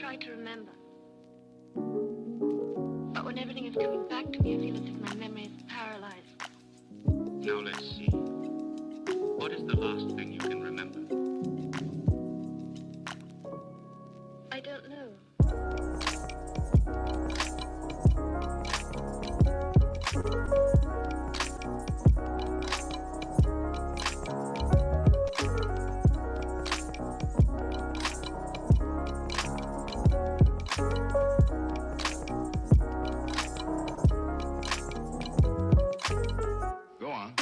try to remember. But when everything is coming back to me, I feel as if my memory is paralyzed. Now let's see. What is the last thing you can remember? I don't know. Go on.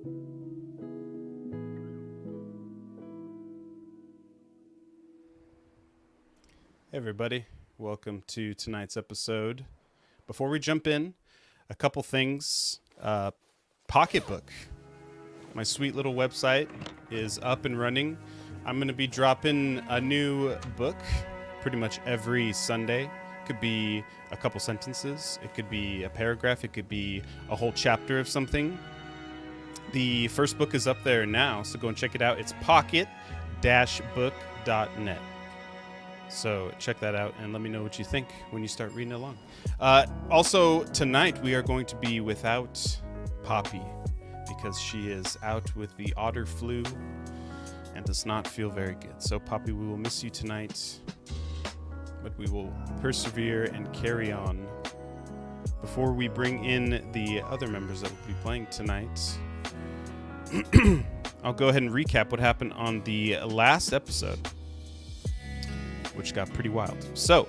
Hey everybody, welcome to tonight's episode. Before we jump in, a couple things. Pocketbook, my sweet little website, is up and running. I'm going to be dropping a new book pretty much every Sunday. Could be a couple sentences, it could be a paragraph, it could be a whole chapter of something. The first book is up there now, so go and check it out. It's pocket-book.net. So check that out and let me know what you think when you start reading along. Also, tonight we are going to be without Poppy because she is out with the otter flu and does not feel very good. So Poppy, we will miss you tonight, but we will persevere and carry on. Before we bring in the other members that will be playing tonight, I'll go ahead and recap what happened on the last episode, which got pretty wild. So,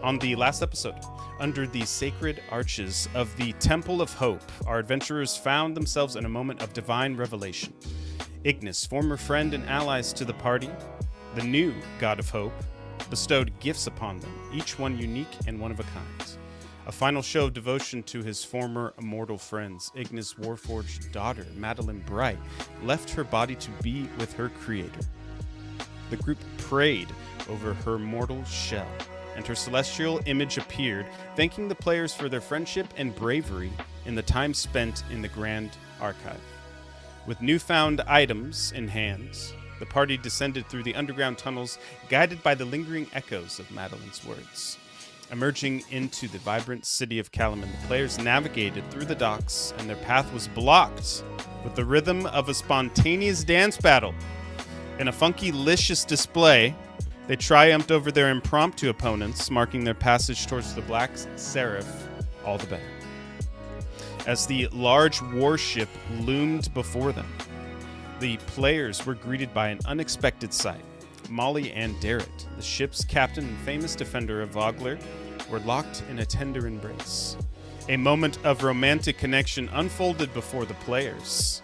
on the last episode, under the sacred arches of the Temple of Hope, our adventurers found themselves in a moment of divine revelation. Ignis, former friend and allies to the party, the new God of Hope, bestowed gifts upon them, each one unique and one of a kind. A final show of devotion to his former immortal friends. Ignis Warforged's daughter, Madeline Bright, left her body to be with her creator. The group prayed over her mortal shell, and her celestial image appeared, thanking the players for their friendship and bravery in the time spent in the Grand Archive. With newfound items in hand, the party descended through the underground tunnels, guided by the lingering echoes of Madeline's words. Emerging into the vibrant city of Kalaman, the players navigated through the docks, and their path was blocked with the rhythm of a spontaneous dance battle. In a funky-licious display, they triumphed over their impromptu opponents, marking their passage towards the Black Seraph all the better. As the large warship loomed before them, the players were greeted by an unexpected sight. Molly and Darrett, the ship's captain and famous defender of Vogler, were locked in a tender embrace. A moment of romantic connection unfolded before the players.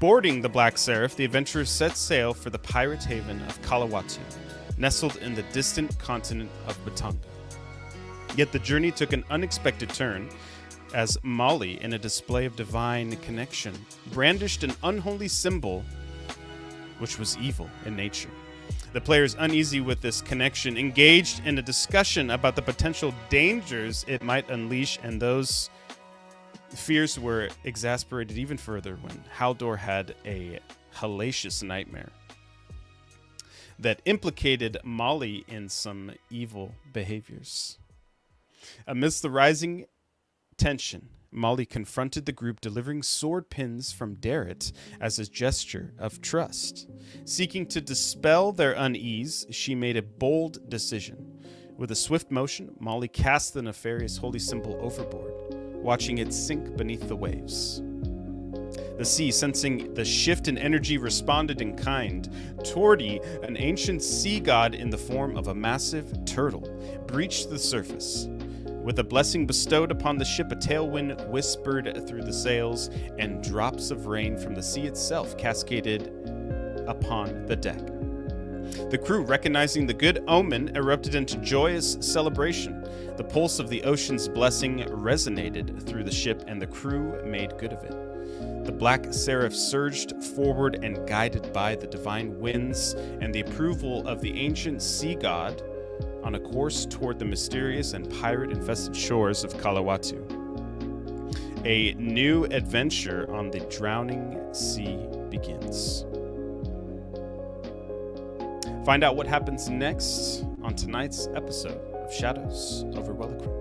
Boarding the Black Seraph, the adventurers set sail for the pirate haven of Kalawatu, nestled in the distant continent of Batanga. Yet the journey took an unexpected turn, as Molly, in a display of divine connection, brandished an unholy symbol which was evil in nature. The players, uneasy with this connection, engaged in a discussion about the potential dangers it might unleash, and those fears were exasperated even further when Haldor had a hellacious nightmare that implicated Molly in some evil behaviors. Amidst the rising tension, Molly confronted the group, delivering sword pins from Darrett as a gesture of trust. Seeking to dispel their unease, she made a bold decision. With a swift motion, Molly cast the nefarious holy symbol overboard, watching it sink beneath the waves. The sea, sensing the shift in energy, responded in kind. Tordi, an ancient sea god in the form of a massive turtle, breached the surface. With a blessing bestowed upon the ship, a tailwind whispered through the sails, and drops of rain from the sea itself cascaded upon the deck. The crew, recognizing the good omen, erupted into joyous celebration. The pulse of the ocean's blessing resonated through the ship, and the crew made good of it. The Black Seraph surged forward, and guided by the divine winds and the approval of the ancient sea god, on a course toward the mysterious and pirate-infested shores of Kalawatu. A new adventure on the drowning sea begins. Find out what happens next on tonight's episode of Shadows over Wellicrum.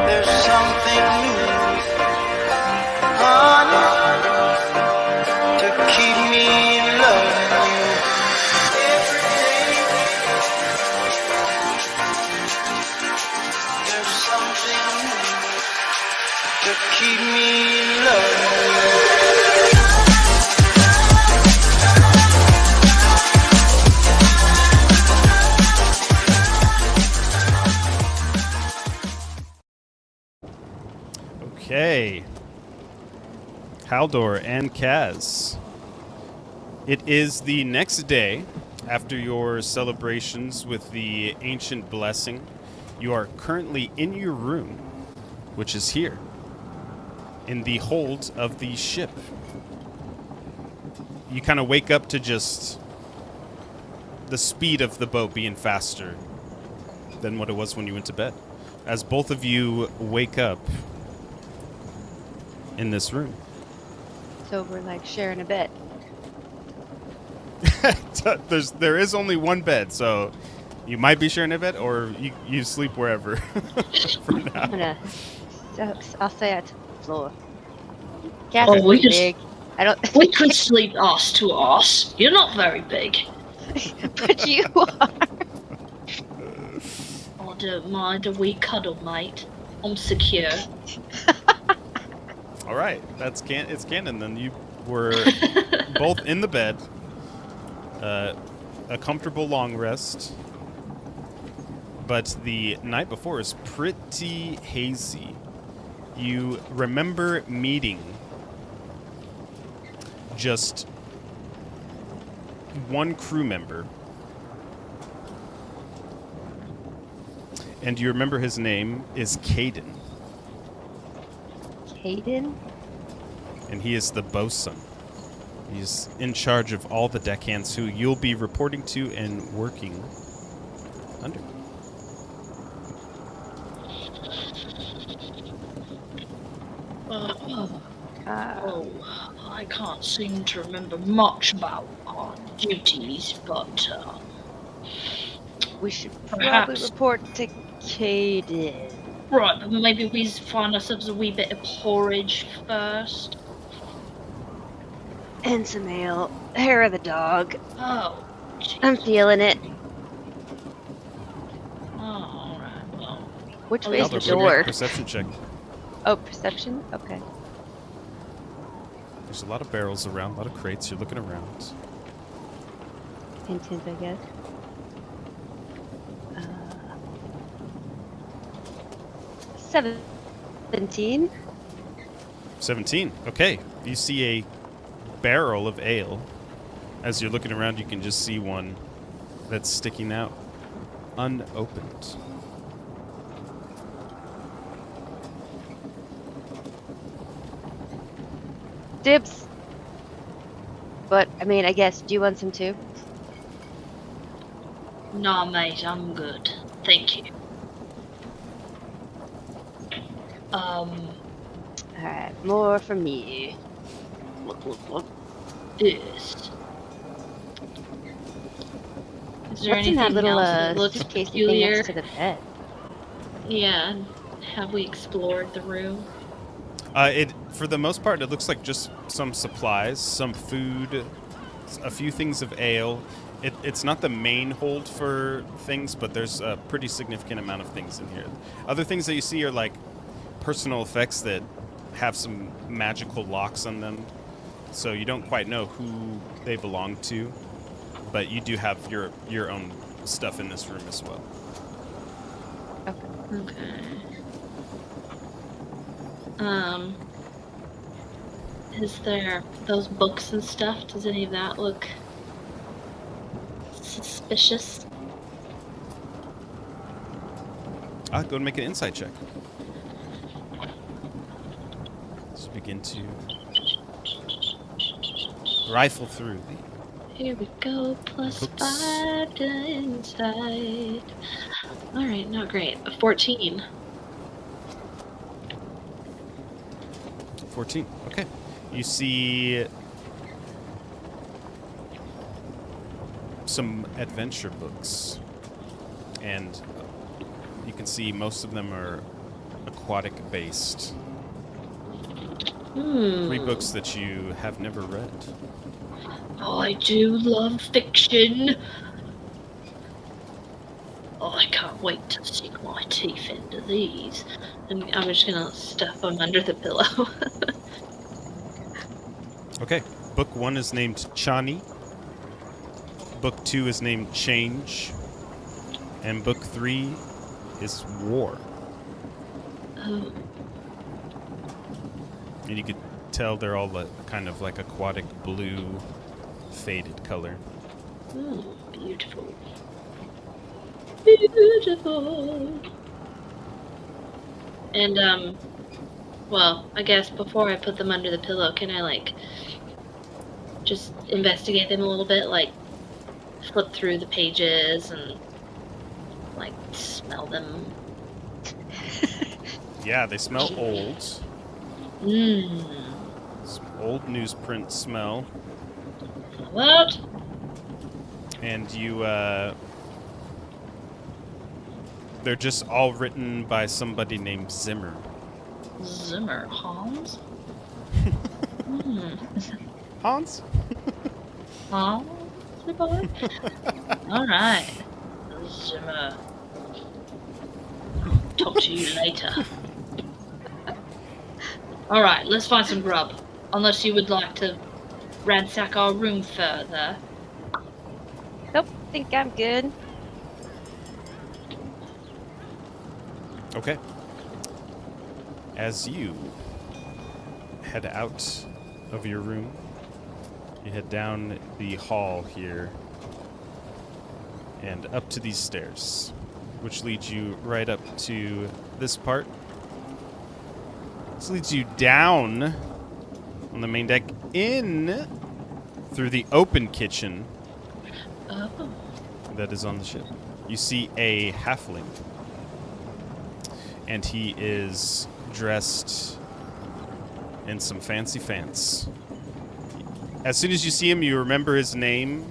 There's something new, honey. Okay. Haldor and Kaz. It is the next day after your celebrations with the ancient blessing. You are currently in your room, which is here, in the hold of the ship. You kind of wake up to just the speed of the boat being faster than what it was when you went to bed. As both of you wake up in this room. So we're like sharing a bed. There is only one bed, so you might be sharing a bed, or you sleep wherever. For now. I'll say it to the floor. Cat's Oh, we pretty just- big. I don't. We could sleep ass to ass. You're not very big. But you are. Oh, don't mind a wee cuddle, mate. I'm secure. All right, it's canon. Then you were both in the bed, a comfortable long rest, but the night before is pretty hazy. You remember meeting just one crew member, and you remember his name is Caden. Caden? And he is the bosun. He's in charge of all the deckhands who you'll be reporting to and working under. Oh, I can't seem to remember much about our duties, but We should probably Perhaps. report to Caden. right, but maybe we find ourselves a wee bit of porridge first. And some ale. Hair of the dog. Oh, I'm feeling it. Oh, alright, well. Which Oh, way is Albert, the roll me a door? Perception check. Oh, perception? Okay. There's a lot of barrels around, a lot of crates. You're looking around. Hint, I guess. 17. 17. Okay. You see a barrel of ale. As you're looking around, you can just see one that's sticking out, unopened. Dibs. But, I mean, I guess, do you want some too? Nah, mate, I'm good. Thank you. Alright, more from me. Yes. Is there What's in anything that little else that looks suitcasey thing peculiar? next to the bed? Yeah. Have we explored the room? For the most part, it looks like just some supplies, some food, a few things of ale. It's not the main hold for things, but there's a pretty significant amount of things in here. Other things that you see are like personal effects that have some magical locks on them, so you don't quite know who they belong to, but you do have your own stuff in this room as well. Okay. Is there those books and stuff? Does any of that look suspicious? Go and make an insight check. Let's begin to rifle through the Here we go, plus books. 5 to insight. Alright, not great. A 14. 14. Okay. You see some adventure books, and you can see most of them are aquatic based. 3 books that you have never read. Oh, I do love fiction. Oh, I can't wait to sink my teeth into these. And I'm just gonna stuff them under the pillow. Okay. Book 1 is named Chani. Book 2 is named Change. And book 3 is War. Oh. And you could tell they're all kind of like aquatic blue, faded color. Ooh, beautiful. Beautiful. And, well, I guess before I put them under the pillow, can I, like, just investigate them a little bit? Like, flip through the pages and, like, smell them? Yeah, they smell old. Mmm. Some old newsprint smell. What? And you, they're just all written by somebody named Zimmer. Zimmer. Hans? Hmm. Hans? Hans? Alright. Zimmer. Talk to you later. Alright, let's find some grub. Unless you would like to ransack our room further. Nope, think I'm good. Okay. As you head out of your room, you head down the hall here and up to these stairs, which leads you right up to this part. This leads you down on the main deck, in through the open kitchen Oh. that is on the ship. You see a halfling, and he is dressed in some fancy fants. As soon as you see him, you remember his name.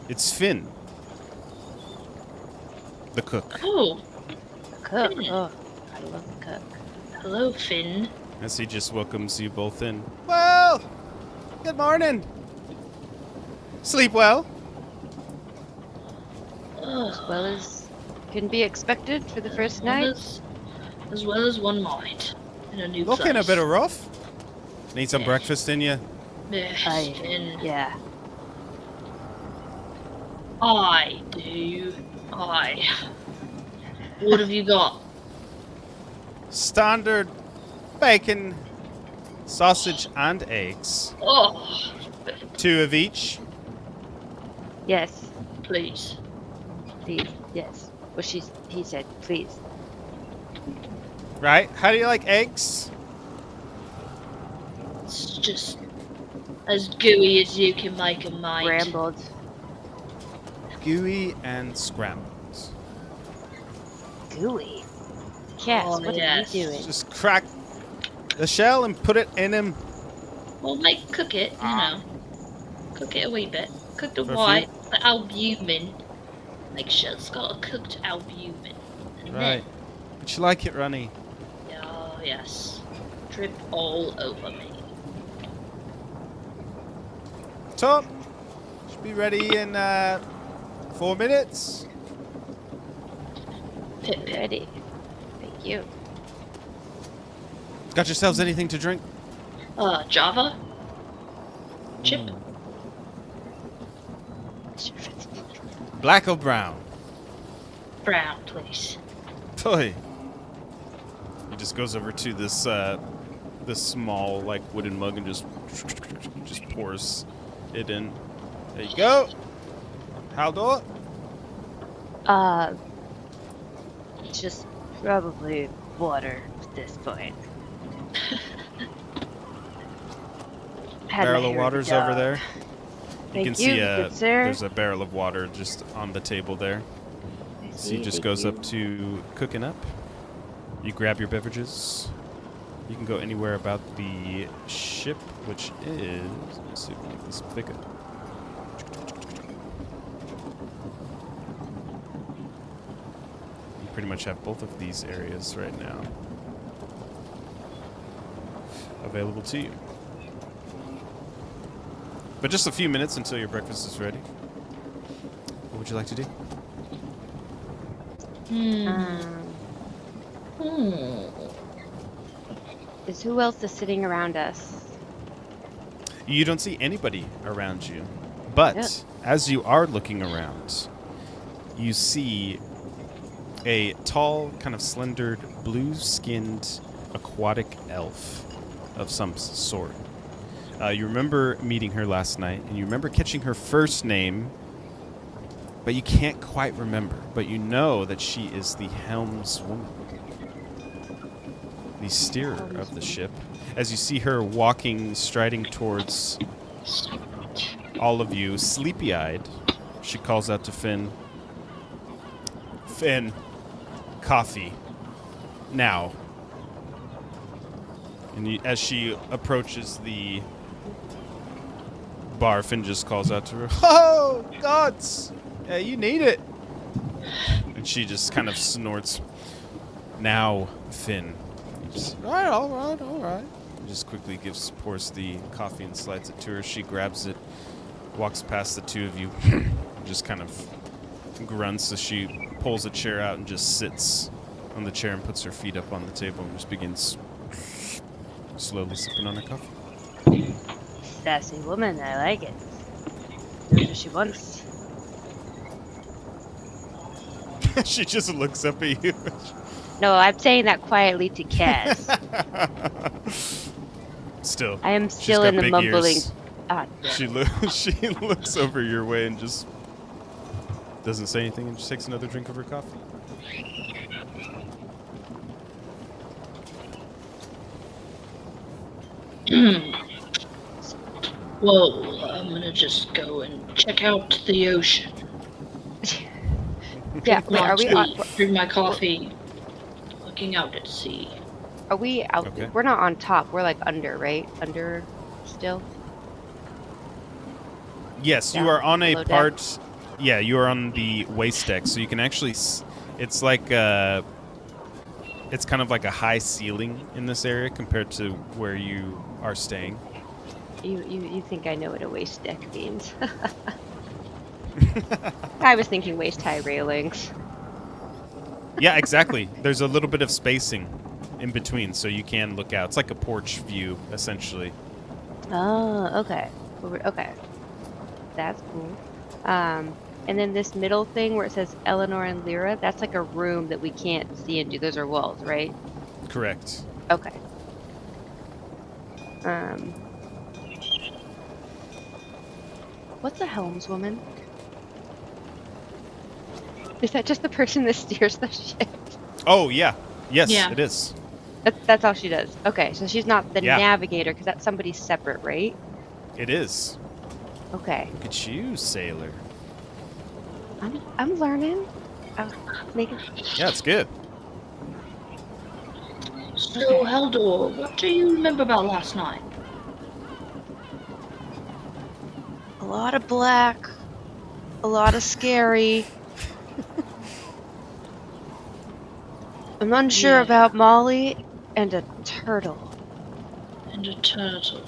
It's Finn, the cook. Oh. Cook. Finn. Oh, I love the cook. Hello, Finn. As he just welcomes you both in. Well, good morning. Sleep well? As well as can be expected for the first night. As well as one might. In a new Looking place. a bit rough. Need some Yeah. breakfast in you? Yes, Finn. Yeah. I do. What have you got? Standard bacon, sausage, and eggs. Oh, 2 of each. Yes. please. Please. Yes. Well, he said, please. Right? How do you like eggs? It's just as gooey as you can make them, mate. Rambled. Gooey and scrambled. Gooey. Yes. Oh, what yes. are you doing? Just crack the shell and put it in him. Well, cook it, you know. Cook it a wee bit. Cook the For a white, the albumin. Make sure it's got a cooked albumin. And Right. But you like it runny. then, oh, yes. Drip all over me. Top. Should be ready in 4 minutes. Pip, pip. Ready. Thank you. Got yourselves anything to drink? Java? Chip? Black or brown? Brown, please. Boy. He just goes over to this this small like wooden mug and just pours it in. There you go. Haldor. Just probably water at this point. Had my Barrel of hair in the water's over dog. there. Thank can see good sir. there's a barrel of water just on the table there. So he just Thank goes you. up to cooking up. You grab your beverages. You can go anywhere about the ship, which is, let's see if I can make this bigger. You pretty much have both of these areas right now available to you. But just a few minutes until your breakfast is ready. What would you like to do? Is who else is sitting around us? You don't see anybody around you. But Yeah. as you are looking around, you see a tall, kind of slendered, blue-skinned aquatic elf of some sort. You remember meeting her last night, and you remember catching her first name, but you can't quite remember. But you know that she is the helmswoman, the steerer of the ship. As you see her walking, striding towards all of you, sleepy-eyed, she calls out to Finn, "Finn, coffee, now." And as she approaches the bar, Finn just calls out to her, "Oh, gods! Yeah, you need it." And she just kind of snorts, "Now, Finn." Just, all right. Just quickly pours the coffee and slides it to her. She grabs it, walks past the two of you, just kind of grunts as she pulls a chair out and just sits on the chair and puts her feet up on the table and just begins slowly sipping on her coffee. Sassy woman, I like it. Knows what she wants. She just looks up at you. No, I'm saying that quietly to Kaz. Still. I am she's still got in the big mumbling. ears. Ah, She looks over your way and just doesn't say anything and just takes another drink of her coffee. Well, I'm gonna just go and check out the ocean. yeah. Wait, are we on? Drink my coffee, looking out at sea. Are we out? Okay. We're not on top. We're like under, right? Under, still. Yes, you Down are on a below deck? part. Yeah, you are on the waist deck, so you can actually. It's like it's kind of like a high ceiling in this area compared to where you are staying. You think I know what a waist deck means? I was thinking waist high railings. Yeah, exactly. There's a little bit of spacing in between, so you can look out. It's like a porch view, essentially. Oh, okay. Okay. That's cool. And then this middle thing where it says Eleanor and Lyra, that's like a room that we can't see into. Those are walls, right? Correct. Okay. What's a helmswoman? Is that just the person that steers the ship? Oh, yeah. Yes, Yeah. it is. That's all she does. Okay, so she's not the Yeah. navigator because that's somebody separate, right? It is. Okay. Look at you, sailor. I'm learning. I'm making. Yeah, it's good. So, Haldor, what do you remember about last night? A lot of black, a lot of scary. I'm unsure Yeah. about Molly and a turtle. And a turtle.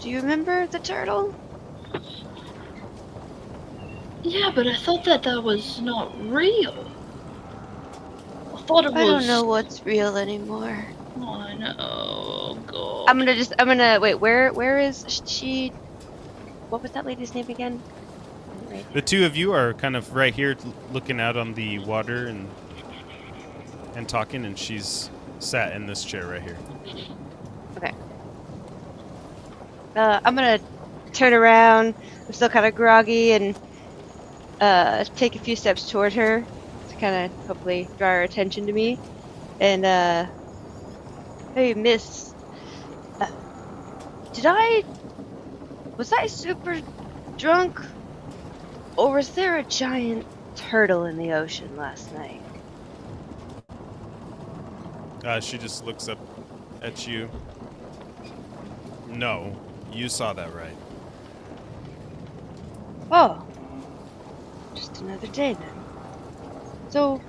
Do you remember the turtle? Yeah, but I thought that was not real. I thought it was. I don't know what's real anymore. Oh, I know. Oh, God. I'm gonna wait. Where is she? What was that lady's name again? Right. The two of you are kind of right here looking out on the water and talking, and she's sat in this chair right here. Okay. I'm gonna turn around. I'm still kind of groggy and take a few steps toward her to kind of hopefully draw her attention to me. And hey, miss, was I super drunk, or was there a giant turtle in the ocean last night? She just looks up at you. No, you saw that right. Oh, just another day then. So,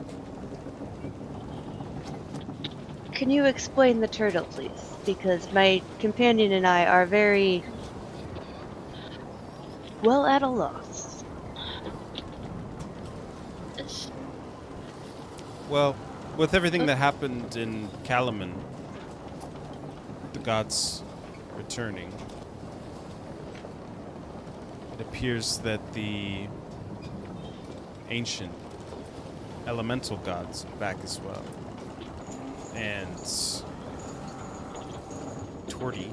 can you explain the turtle, please? Because my companion and I are very well at a loss. It's- Well, with everything that happened in Kalaman, the gods returning, it appears that the ancient elemental gods are back as well. And Cordy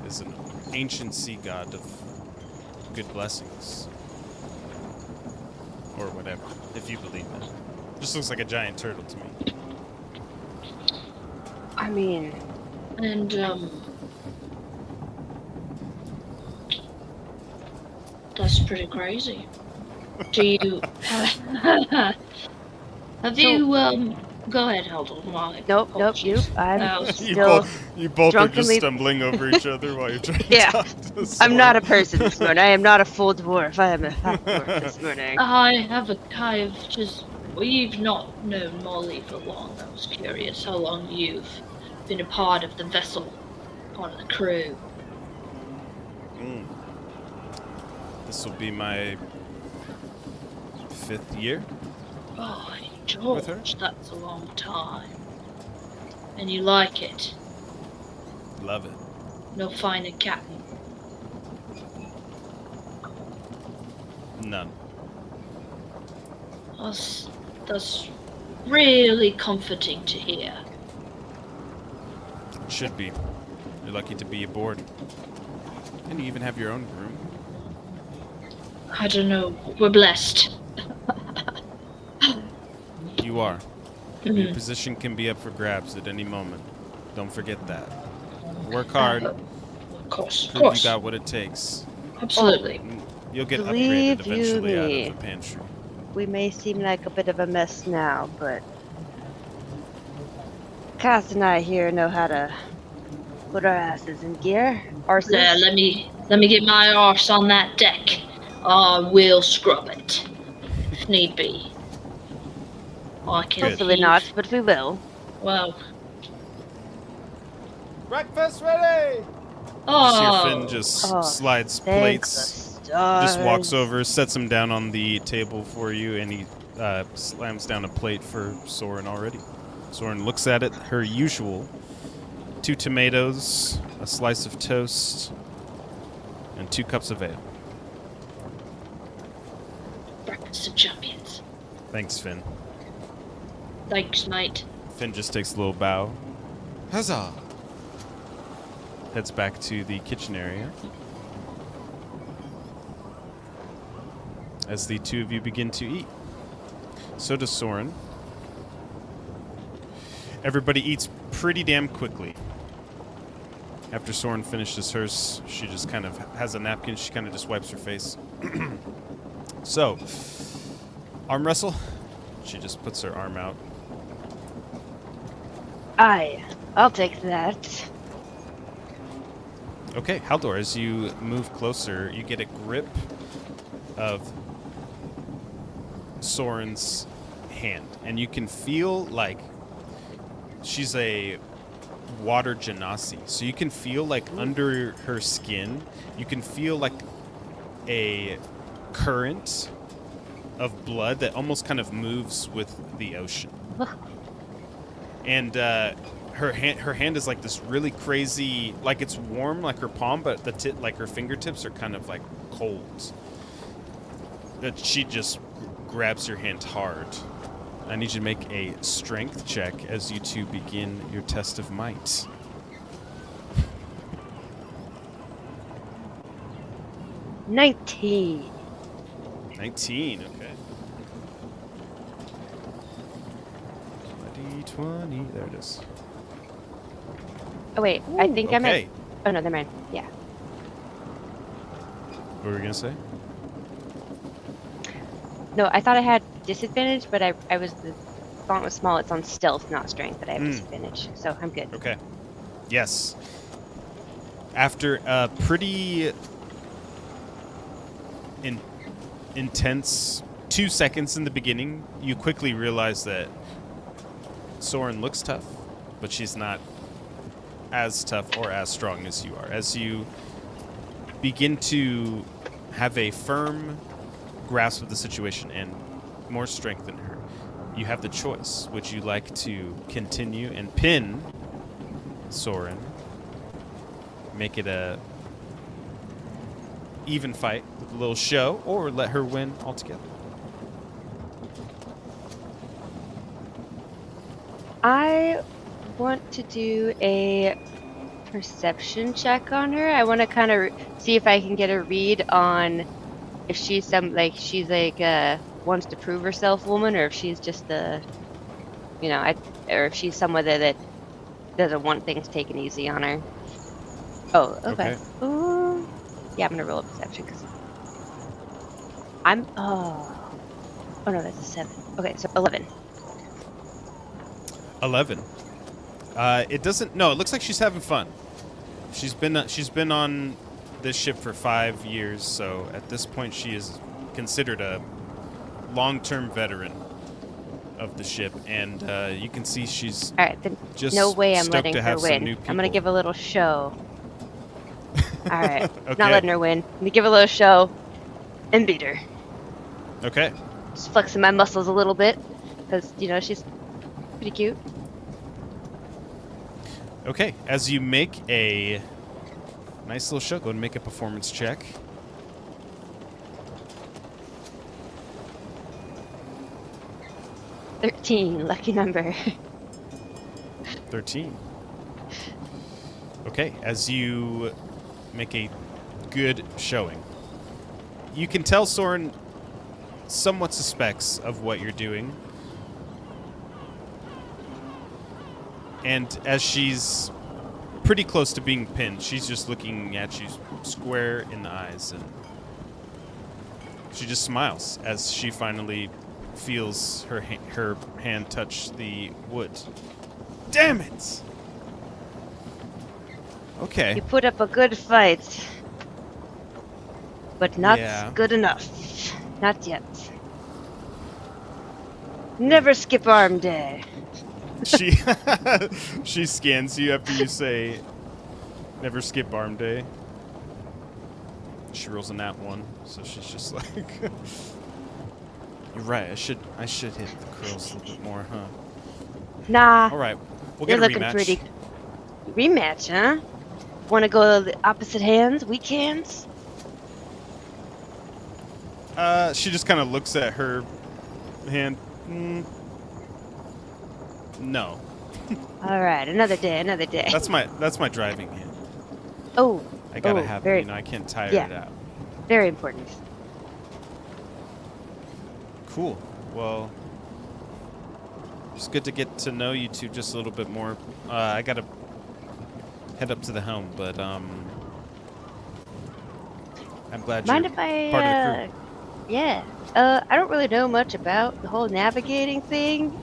is an ancient sea god of good blessings. Or whatever, if you believe that. Just looks like a giant turtle to me. I mean, And, that's pretty crazy. Do you... Have you, Go ahead, Heldel. nope, you. I'm Oh. still. You both are just drunkenly- stumbling over each other while you're trying Yeah. to talk to I'm not a Soren. person this morning. I am not a full dwarf. I am a half dwarf this morning. I've just... We've not known Molly for long. I was curious how long you've been a part of the vessel, part of the crew. Mm. This will be my 5th year. Oh, With her? George, that's a long time. And you like it? Love it. No finer captain. None. That's really comforting to hear. It should be. You're lucky to be aboard. And you even have your own room. I don't know. We're blessed. You are. Your Mhm. position can be up for grabs at any moment. Don't forget that. Work hard. Of course, of Prove you course. got what it takes. Absolutely. You'll get Believe upgraded you eventually out me. of the pantry. We may seem like a bit of a mess now, but Cass and I here know how to put our asses in gear. Arses. There, let me get my arse on that deck. I will scrub it, if need be. I can. Hopefully heave- not, but we will. Well. Breakfast ready! Oh. See your Finn just Oh, slides Thank plates. the stars. Just walks over, sets them down on the table for you, and he slams down a plate for Soren already. Soren looks at it, her usual. 2 tomatoes, a slice of toast, and 2 cups of ale. Breakfast of champions. Thanks, Finn. Thanks, mate. Finn just takes a little bow. Huzzah! Heads back to the kitchen area. As the 2 of you begin to eat. So does Soren. Everybody eats pretty damn quickly. After Soren finishes hers, she just kind of has a napkin. She kind of just wipes her face. So, arm wrestle. She just puts her arm out. I'll take that. Okay, Haldor, as you move closer, you get a grip of Soren's hand, and you can feel like she's a water genasi. So you can feel like under her skin, you can feel like a current of blood that almost kind of moves with the ocean. And her hand is like this really crazy, like it's warm like her palm, but like her fingertips are kind of like cold. That she just grabs your hand hard. I need you to make a strength check as you two begin your test of might. $19. 19, okay. 20, there it is. Oh wait, I think I Okay. meant. Oh no, never mind. Yeah. What were we gonna say? No, I thought I had disadvantage, but I was the font was small. It's on stealth, not strength, but I have disadvantage, so I'm good. Okay. Yes. After a pretty intense 2 seconds in the beginning, you quickly realize that Soren looks tough, but she's not as tough or as strong as you are. As you begin to have a firm grasp of the situation and more strength in her, you have the choice. Would you like to continue and pin Soren, make it a even fight with a little show, or let her win altogether? I want to do a perception check on her. I want to kind of see if I can get a read on if she's wants to prove herself woman, or if she's just or if she's someone that doesn't want things taken easy on her. Oh, okay. Ooh. Yeah, I'm gonna roll a perception because oh no, that's a 7. Okay, so 11. 11. It doesn't. No, it looks like she's having fun. She's been on this ship for 5 years, so at this point she is considered a long-term veteran of the ship, and you can see she's All right, then just no way I'm stoked letting to her have some win. new I'm gonna people. give a little show. All right, Okay. not letting her win. I'm gonna give a little show and beat her. Okay. Just flexing my muscles a little bit because she's pretty cute. Okay. As you make a nice little show, go and make a performance check. 13, lucky number. 13. Okay, as you make a good showing, you can tell Soren somewhat suspects of what you're doing. And as she's pretty close to being pinned, she's just looking at you square in the eyes, and she just smiles as she finally feels her hand touch the wood. Damn it! Okay. You put up a good fight, but not Yeah. good enough. Not yet. Never skip arm day. She she scans you after you say never skip arm day. She rolls a nat 1, so she's just like you're right, I should hit the curls a little bit more, huh? Nah, Alright. We'll you're get a looking rematch. pretty. Rematch, huh? Want to go the opposite hands? Weak hands? She just kind of looks at her hand. No. All right, another day, another day. That's my driving hand. Oh, I gotta Oh, have very- it, I can't tire yeah. it out. very important. Cool. Well, it's good to get to know you two just a little bit more. I gotta head up to the helm, but I'm glad Mind you're if I? part of the crew. Yeah. I don't really know much about the whole navigating thing.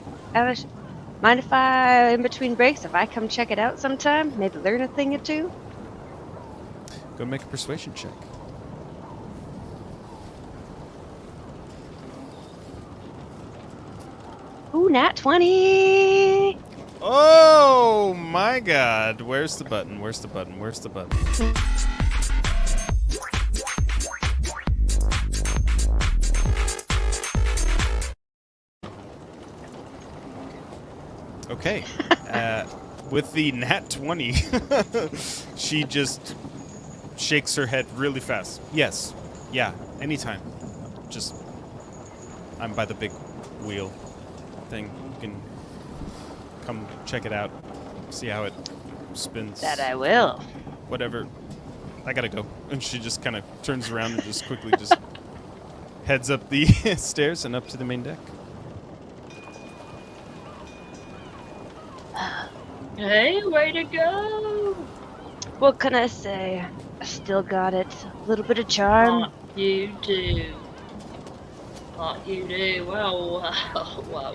Mind if I, in between breaks, if I come check it out sometime, maybe learn a thing or two? Go make a persuasion check. Ooh, nat 20! Oh my God! Where's the button? Where's the button? Where's the button? Okay. With the nat 20, she just shakes her head really fast. Yes. Yeah. Anytime. Just, I'm by the big wheel thing. You can come check it out. See how it spins. That I will. Whatever. I gotta go. And she just kind of turns around and just quickly just heads up the stairs and up to the main deck. Hey, way to go! What can I say? I still got it. A little bit of charm. What you do. What you do. Well,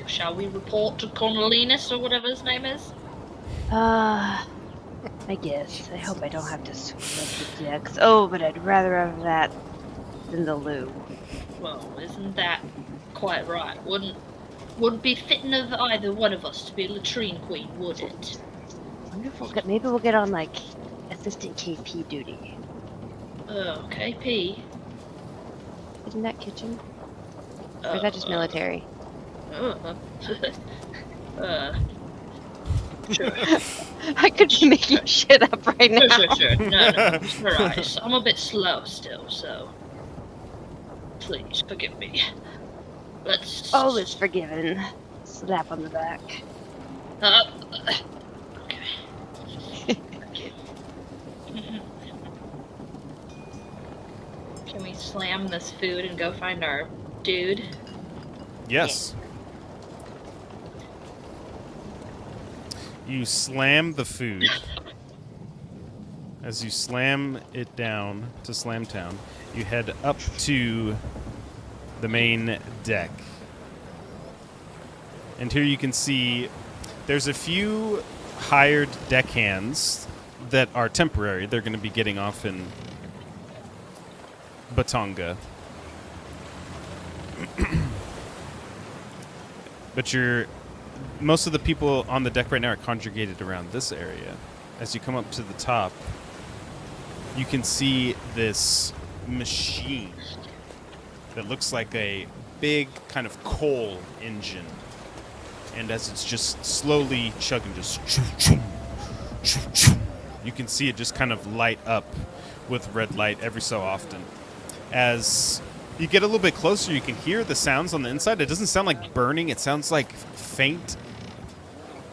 shall we report to Cornelinus or whatever his name is? I guess. I hope I don't have to swim with the decks. Oh, but I'd rather have that than the loo. Well, isn't that quite right? Wouldn't be fitting of either one of us to be latrine queen, would it? Wonderful. Maybe we'll get on, like, assistant KP duty. Oh, KP. Isn't that kitchen? Or is that just military? Sure. I could be making shit up right now. Sure. No. Alright, I'm a bit slow still, so please forgive me. Let's. Always forgiven. Slap on the back. Okay. Thank you. slam this food and go find our dude? Yes. You slam the food. As you slam it down to Slamtown, you head up to the main deck. And here you can see there's a few hired deckhands that are temporary. They're going to be getting off in Batonga. But most of the people on the deck right now are congregated around this area. As you come up to the top, you can see this machine that looks like a big kind of coal engine. And as it's just slowly chugging, just you can see it just kind of light up with red light every so often. As you get a little bit closer, you can hear the sounds on the inside. It doesn't sound like burning. It sounds like faint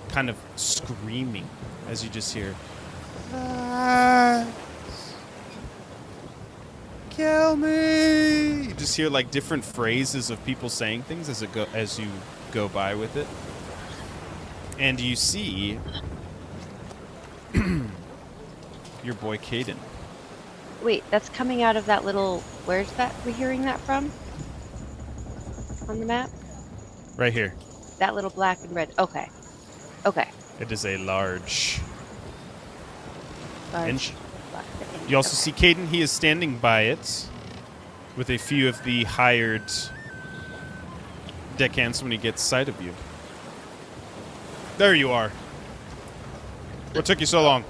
kind of screaming as you just hear, kill me. You just hear like different phrases of people saying things as you go by with it. And you see your boy Caden. Wait, that's coming out of that little... Where's that we're hearing that from? On the map? Right here. That little black and red. Okay. Okay. It is a large Large engine. black and red. You also Okay. see Caden. He is standing by it with a few of the hired deckhands when he gets sight of you. There you are. What took you so long?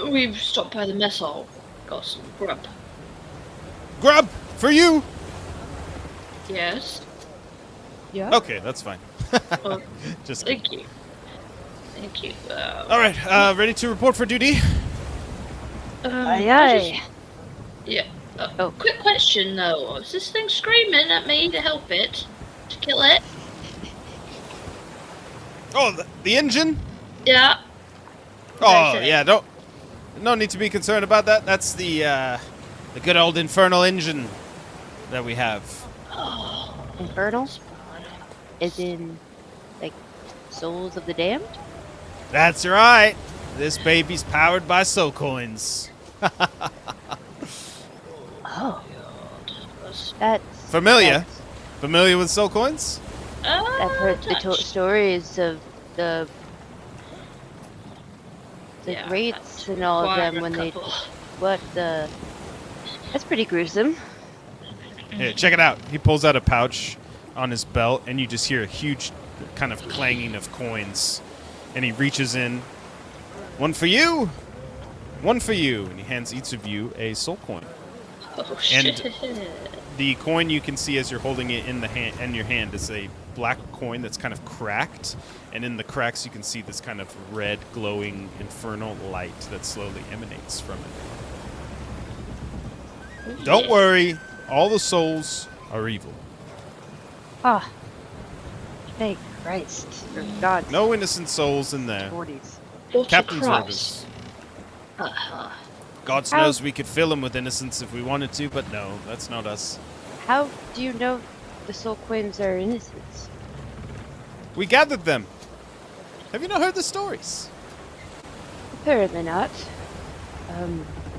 We've stopped by the mess hall. Got some grub. Grub for you. Yes. Yeah. Okay, that's fine. Oh, Just kidding. thank you. Thank you. All right, ready to report for duty? Aye, I aye. just- yeah. Oh. Quick question though. Is this thing screaming at me to help it? To kill it? Oh, the engine? Yeah. Oh, say? yeah. No need to be concerned about that. That's the good old infernal engine that we have. Oh, Infernal? As in, like, Souls of the Damned? That's right. This baby's powered by soul coins. Oh, that's- that's... Familiar? that's- Familiar with soul coins? I've heard the touch. stories of the Yeah, greats and all of Quite them a when they... couple. What the... That's pretty gruesome. Here, check it out. He pulls out a pouch on his belt, and you just hear a huge kind of clanging of coins. And he reaches in. One for you. One for you. And he hands each of you a soul coin. Oh And- shit. The coin you can see as you're holding it in your hand is a black coin that's kind of cracked, and in the cracks you can see this kind of red, glowing, infernal light that slowly emanates from it. Don't worry, all the souls are evil. Ah. Thank Christ. For God's No innocent souls in there. 40s. What's Captain's across? orders. Uh-huh. God How- knows we could fill them with innocence if we wanted to, but no, that's not us. How do you know the soul coins are innocent? We gathered them. Have you not heard the stories? Apparently not.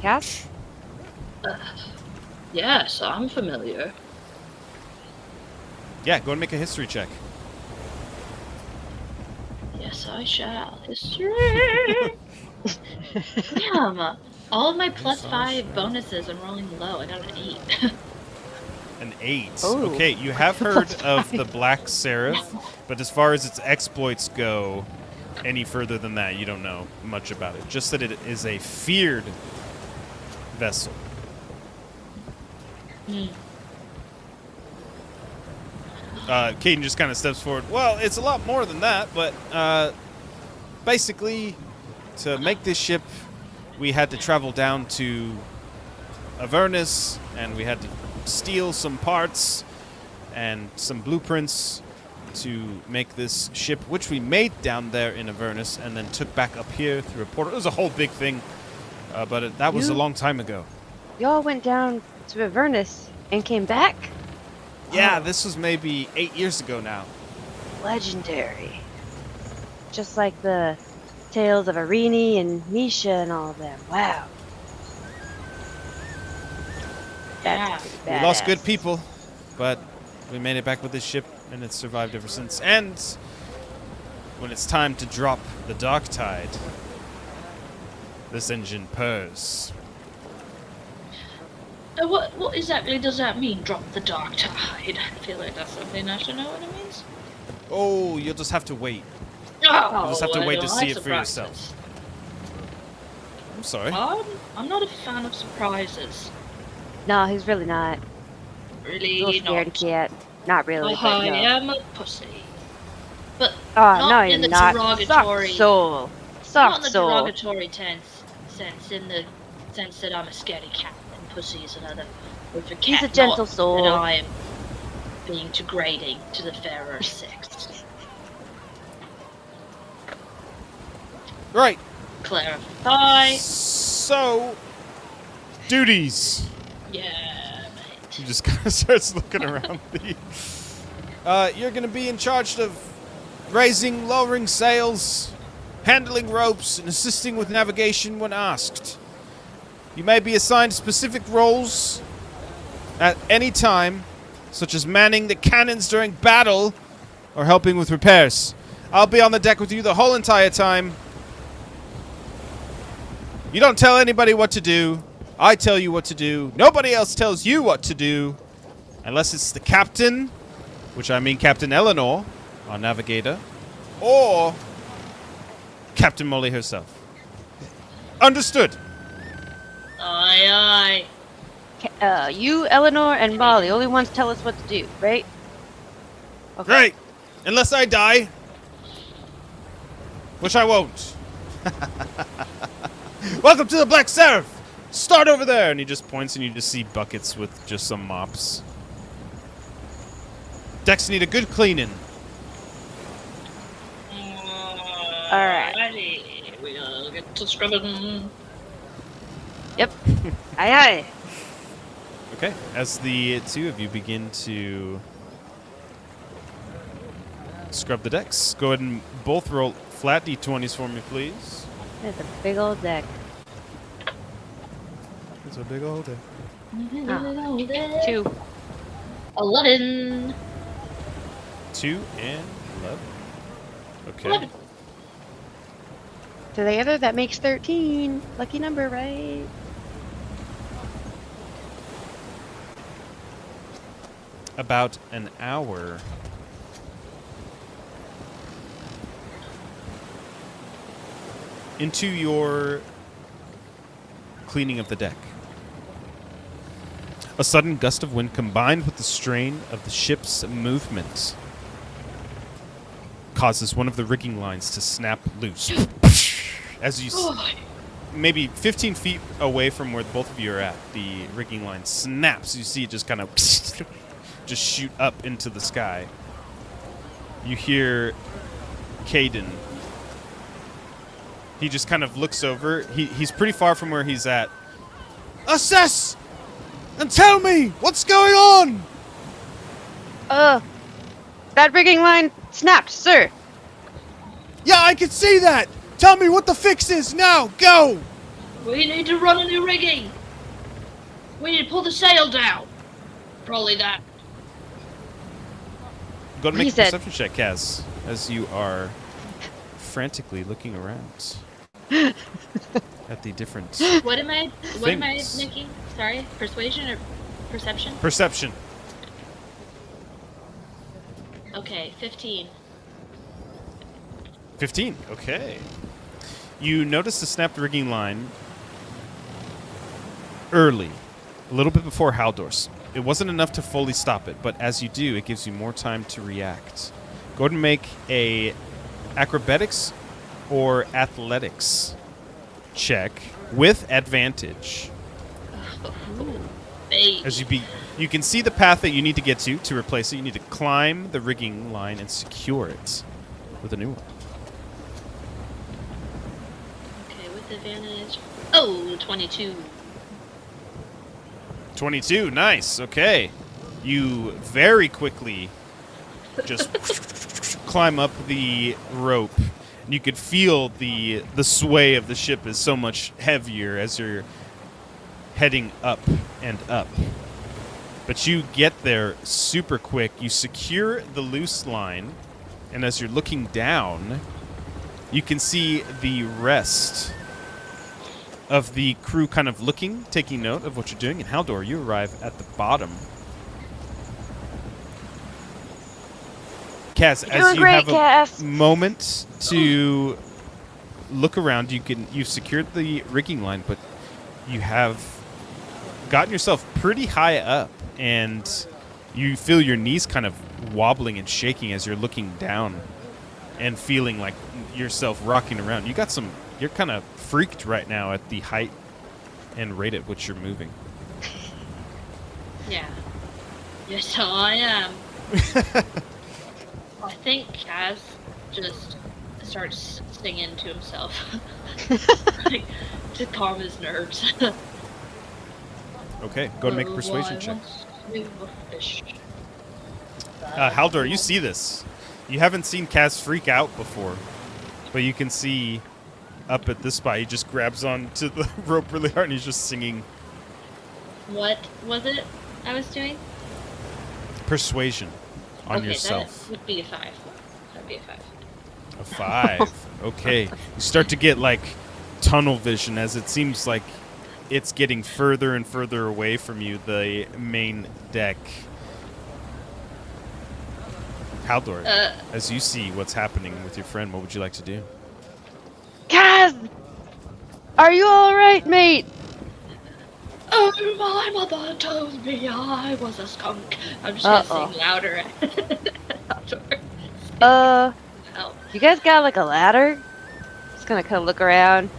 Cass? Yes, I'm familiar. Yeah, go and make a history check. Yes, I shall. History. Damn. All of my plus I 5 shall. bonuses, I'm rolling low. I got an 8. An 8. Oh. Okay, you have heard of the Black Seraph, but as far as its exploits go, any further than that, you don't know much about it. Just that it is a feared vessel. Hmm. Caden just kind of steps forward. Well, it's a lot more than that, but basically, to make this ship, we had to travel down to Avernus, and we had to steal some parts and some blueprints to make this ship, which we made down there in Avernus, and then took back up here through a portal. It was a whole big thing, but that was a You- long time ago. Y'all went down to Avernus And came back? Yeah, Oh. this was maybe 8 years ago now. Legendary. Just like the tales of Arini and Misha and all of them. Wow. Yeah. That's pretty We lost badass. good people, but we made it back with this ship, and it's survived ever since. And when it's time to drop the dark tide, this engine purrs. What exactly does that mean? Drop the dark tide. I feel like that's something I should know what it means. Oh, you'll just have to wait. Oh, just have to I wait to don't see like it for yourself. surprises. I'm sorry. I'm not a fan of surprises. No, he's really not. Really Little scaredy not. cat. Not really, Oh, but I no. am a pussy. But Oh, not no, in you're the not. derogatory- Soft soul. not in Soft the soul. derogatory sense, in the sense that I'm a scaredy cat and pussy is another word for cat. He's a gentle not soul. That I am being degrading to the fairer sex. Right. Clarify. So, duties. Yeah, mate. He just kind of starts looking around the. You're going to be in charge of raising, lowering sails, handling ropes, and assisting with navigation when asked. You may be assigned specific roles at any time, such as manning the cannons during battle or helping with repairs. I'll be on the deck with you the whole entire time. You don't tell anybody what to do. I tell you what to do. Nobody else tells you what to do. Unless it's the captain, which I mean Captain Eleanor, our navigator, or Captain Molly herself. Understood. Aye, aye. You, Eleanor, and Molly, only ones tell us what to do, right? Okay. Great. Unless I die. Which I won't. Welcome to the Black Seraph. Start over there. And he just points and you just see buckets with just some mops. Decks need a good cleaning. Alright. Alrighty, we'll get to scrubbing. Yep. Aye, aye. Okay. As the two of you begin to scrub the decks, go ahead and both roll flat d20s for me, please. There's a big old deck. It's a big old deck. Oh. 2. 11. 2 and 11. Okay. 11. Together, that makes 13. Lucky number, right? About an hour. Into your cleaning of the deck. A sudden gust of wind combined with the strain of the ship's movement causes one of the rigging lines to snap loose. As you maybe 15 feet away from where both of you are at, the rigging line snaps. You see it just kind of just shoot up into the sky. You hear Caden. He just kind of looks over. He's pretty far from where he's at. Assess and tell me what's going on. That rigging line snapped, sir. Yeah, I can see that. Tell me what the fix is now. Go. We need to run a new rigging. We need to pull the sail down. Probably that. Go and He make a said- perception check, Kaz, as you are frantically looking around at the different What am I Things. making? Sorry, persuasion or perception? perception. Okay, 15. 15. Okay. You notice the snapped rigging line early, a little bit before Haldor's. It wasn't enough to fully stop it, but as you do, it gives you more time to react. Go ahead and make a acrobatics or athletics check with advantage. Hey. As you can see the path that you need to get to replace it. You need to climb the rigging line and secure it with a new one. Okay, with advantage. Oh, 22. 22, nice. Okay. You very quickly just climb up the rope. You could feel the sway of the ship is so much heavier as you're heading up and up. But you get there super quick. You secure the loose line, and as you're looking down, you can see the rest of the crew kind of looking, taking note of what you're doing. And Haldor, you arrive at the bottom. Kaz, as Doing you great, have a Cass. moment to look around, you've secured the rigging line, but you have gotten yourself pretty high up, and you feel your knees kind of wobbling and shaking as you're looking down and feeling like yourself rocking around. You're kind of freaked right now at the height and rate at which you're moving. Yeah. Yes, I am. I think Kaz just starts singing to himself. Like, to calm his nerves. Okay, go and make a persuasion check. Fish. Haldor, you see this. You haven't seen Kaz freak out before, but you can see up at this spot, he just grabs onto the rope really hard and he's just singing. What was it I was doing? Persuasion on Okay, yourself. that would be a 5. That'd be a 5. A 5. Okay. You start to get like tunnel vision as it seems like it's getting further and further away from you, the main deck. Haldor, as you see what's happening with your friend, what would you like to do? Kaz! Are you alright, mate? Oh, my mother told me I was a skunk. I'm just gonna sing louder. Help. You guys got like a ladder? Just gonna kind of look around.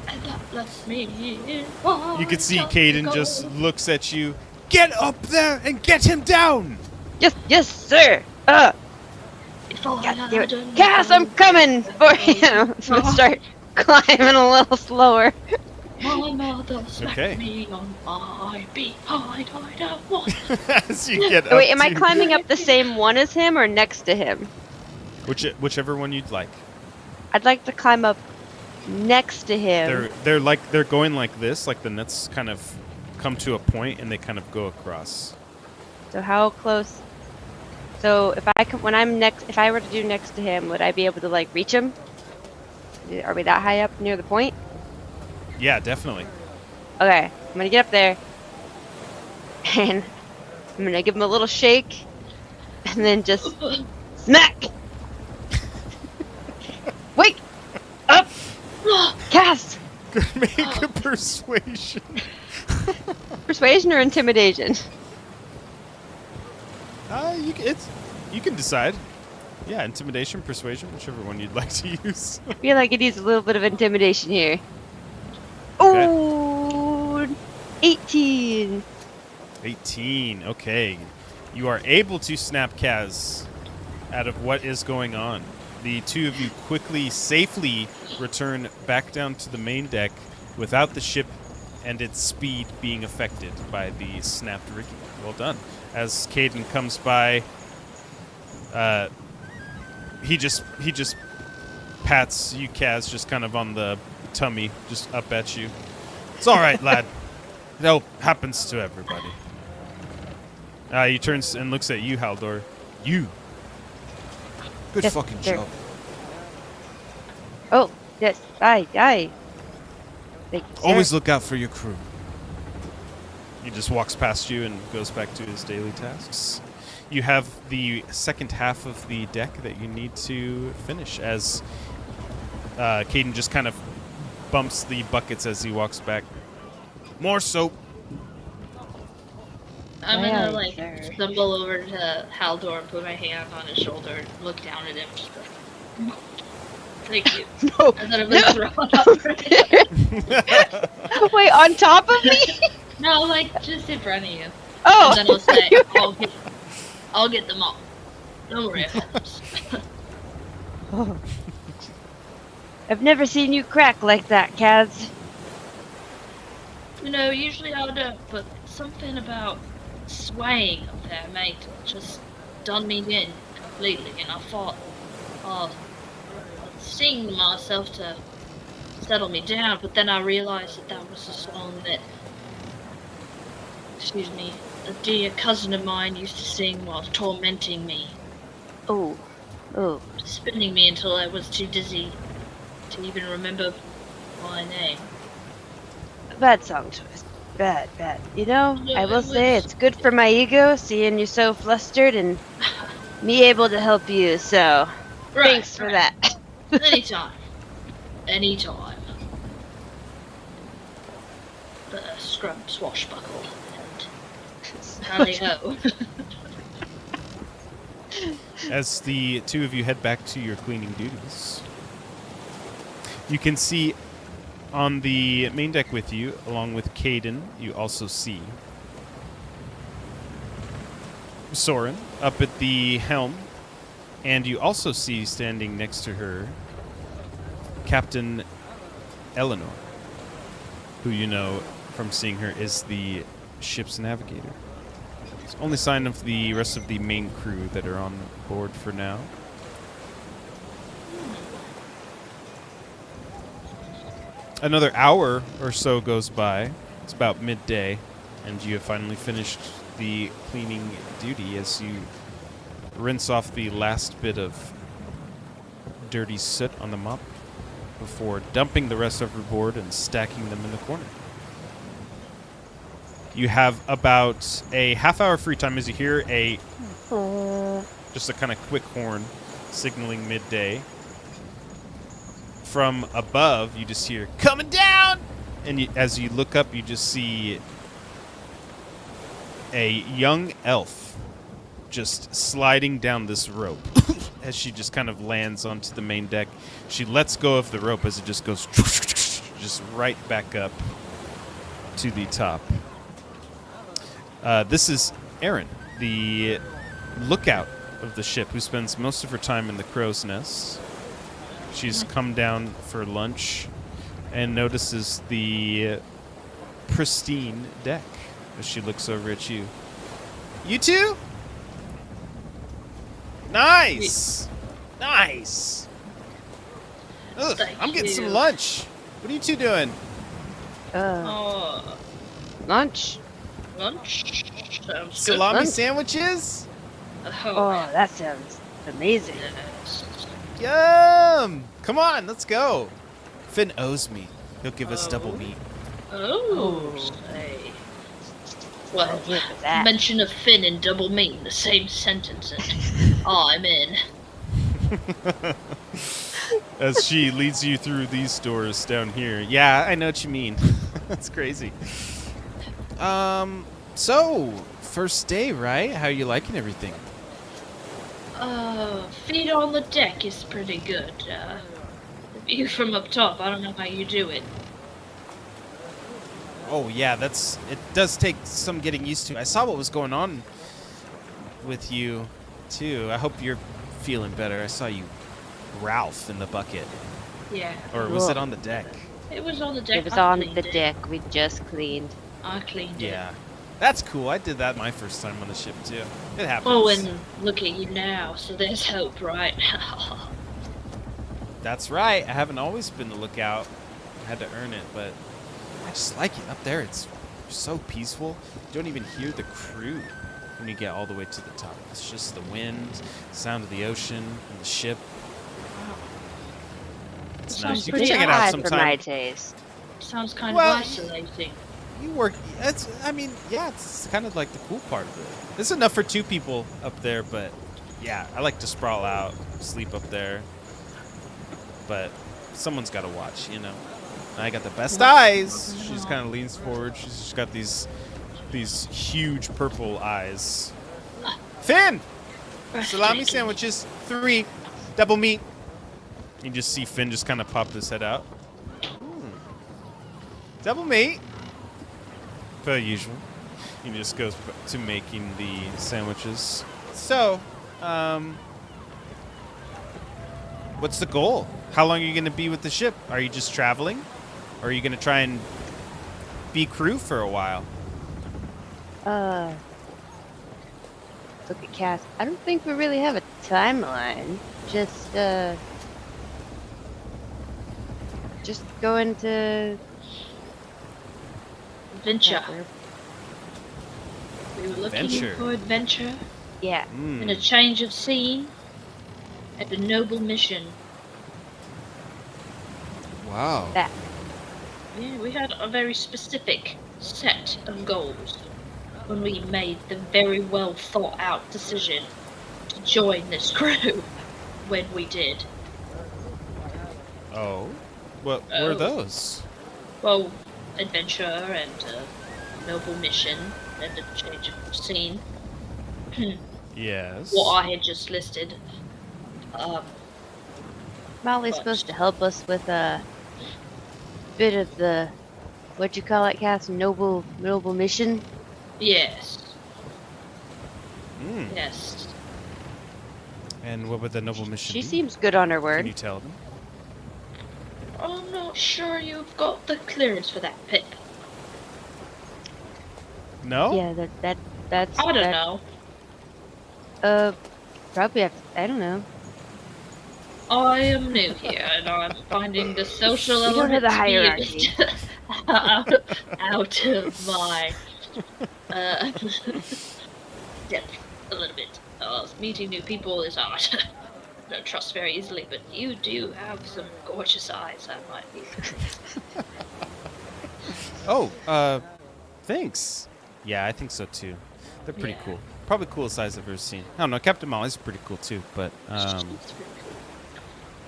And that left me. You can see Caden just looks at you. Get up there and get him down! Yes, sir. God damn it. Cass, I'm coming for you. So I start climbing a little slower. My mother smacked Okay. me on my behind. I don't want. As you get up Wait, am I to- climbing up the same one as him or next to him? Whichever one you'd like. I'd like to climb up next to him. They're going like this, like the nets kind of come to a point and they kind of go across. So how close? So if I were to do next to him, would I be able to like reach him? Are we that high up near the point? Yeah, definitely. Okay, I'm gonna get up there, and I'm gonna give him a little shake, and then just smack. Wake up, Cass. Make a persuasion. Persuasion or intimidation? You can decide. Yeah, intimidation, persuasion, whichever one you'd like to use. I feel like it needs a little bit of intimidation here. Okay. Ooh, 18. 18. Okay. You are able to snap Kaz out of what is going on. The two of you quickly, safely return back down to the main deck without the ship and its speed being affected by the snapped rigging. Well done. As Caden comes by, he just pats you, Kaz, just kind of on the tummy, just up at you. It's all right, lad. It happens to everybody. He turns and looks at you, Haldor. You. Good Yes, fucking sir. job. Oh, yes, aye. Thank you, sir. Always look out for your crew. He just walks past you and goes back to his daily tasks. You have the second half of the deck that you need to finish as Caden just kind of bumps the buckets as he walks back. More soap. I'm gonna Aye, like sir. stumble over to Haldor and put my hand on his shoulder and look down at him. Just like, thank you. No. And then I'm gonna throw it over. Wait, on top of me? No, like just in front of you. Oh. And then I'll say, I'll get them all. Don't worry, it helps. Oh. I've never seen you crack like that, Kaz. You know, usually I don't, but something about swaying up there, mate, just done me in completely, and I thought, oh, I'd sing myself to settle me down, but then I realized that was a song that, excuse me, a dear cousin of mine used to sing while tormenting me, Oh. Oh. spinning me until I was too dizzy to even remember my name. Bad song choice. Bad. You know, Yeah, I will it say was- it's good for my ego seeing you so flustered and me able to help you, so thanks for that. Anytime. Anytime. The scrub swashbuckle and tally ho. As the two of you head back to your cleaning duties, you can see on the main deck with you, along with Caden, you also see Soren up at the helm, and you also see standing next to her Captain Eleanor, who you know from seeing her is the ship's navigator. It's only sign of the rest of the main crew that are on board for now. Another hour or so goes by. It's about midday, and you have finally finished the cleaning duty as you rinse off the last bit of dirty soot on the mop before dumping the rest overboard and stacking them in the corner. You have about a half hour free time as you hear just a kind of quick horn signaling midday. From above, you just hear, "Coming down!" And as you look up, you just see a young elf just sliding down this rope as she just kind of lands onto the main deck. She lets go of the rope as it just goes just right back up to the top. This is Erin, the lookout of the ship, who spends most of her time in the crow's nest. She's come down for lunch and notices the pristine deck as she looks over at you. You two? Nice! Nice! Ugh, Thank I'm getting some you. lunch. What are you two doing? Oh, Lunch. lunch? Sounds good. Salami Lunch? sandwiches? Oh, that sounds amazing. Yes. Yum! Come on, let's go. Finn owes me. He'll give us double Oh. meat. Oh, say. Well, I'm here for that. mention of Finn and double meat in the same sentence, and I'm in. As she leads you through these doors down here. Yeah, I know what you mean. That's crazy. So, first day, right? How are you liking everything? Feet on the deck is pretty good. The view from up top, I don't know how you do it. Oh, yeah, it does take some getting used to. I saw what was going on with you, too. I hope you're feeling better. I saw you Ralph in the bucket. Yeah, Or was it on the deck? it was on the deck. It was I on cleaned the it. deck. We just cleaned. I cleaned it. Yeah. That's cool. I did that my first time on the ship, too. It happens. Oh, and look at you now, so there's hope, right? That's right. I haven't always been the lookout. I had to earn it, but I just like it. Up there, it's so peaceful. You don't even hear the crew when you get all the way to the top. It's just the wind, sound of the ocean, and the ship. It's Sounds nice. You can pretty check it out high for my sometime. taste. Sounds kind Well, of isolating. You work. Yeah, it's kind of like the cool part of it. It's enough for two people up there, but yeah, I like to sprawl out, sleep up there. But someone's got to watch, you know. I got the best eyes. She just kind of leans forward. She's just got these huge purple eyes. Finn, salami Breathtaking. sandwiches, 3, double meat. You just see Finn just kind of pop his head out. Double meat. Per usual. He just goes to making the sandwiches. So, what's the goal? How long are you going to be with the ship? Are you just traveling? Or are you going to try and be crew for a while? Look at Cass. I don't think we really have a timeline. Just going to Adventure. where- We were looking Adventure. for adventure Yeah. and a change of scene and a noble mission. Wow. That. Yeah, we had a very specific set of goals when we made the very well thought out decision to join this crew when we did. Oh. What were Oh. those? Well, adventure and a noble mission and a change of scene. Yes. What I had just listed. Molly's supposed to help us with a bit of the, what you call it, Cass? Noble mission. Yes, Mm. yes. And what would the noble mission She be? seems good on her Can word. you tell them? I'm not sure you've got the clearance for that, Pip. No? Yeah, that's. I don't that- know. Probably have. I don't know. I am new here, and I'm finding the social We don't have element the hierarchy. to be out of my depth a little bit. Meeting new people is hard. Don't trust very easily, but you do have some gorgeous eyes. That might be. Oh, thanks. Yeah, I think so too. They're pretty Yeah. cool. Probably coolest eyes I've ever seen. I don't know, Captain Molly's pretty cool too, but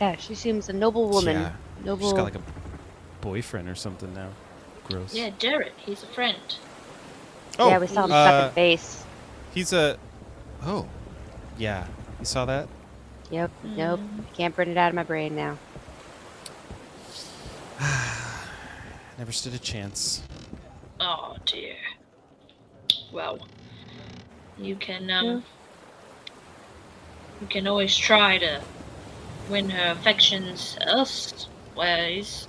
Yeah, she seems a noble woman. yeah. Noble. She's got like a boyfriend or something now. Gross. Yeah, Derek, he's a friend. Oh, Yeah, we saw him sucking face. he's a. Oh, yeah. You saw that? Yep. Nope. Can't burn it out of my brain now. Never stood a chance. Oh dear. Well, you can you can always try to win her affections elsewise.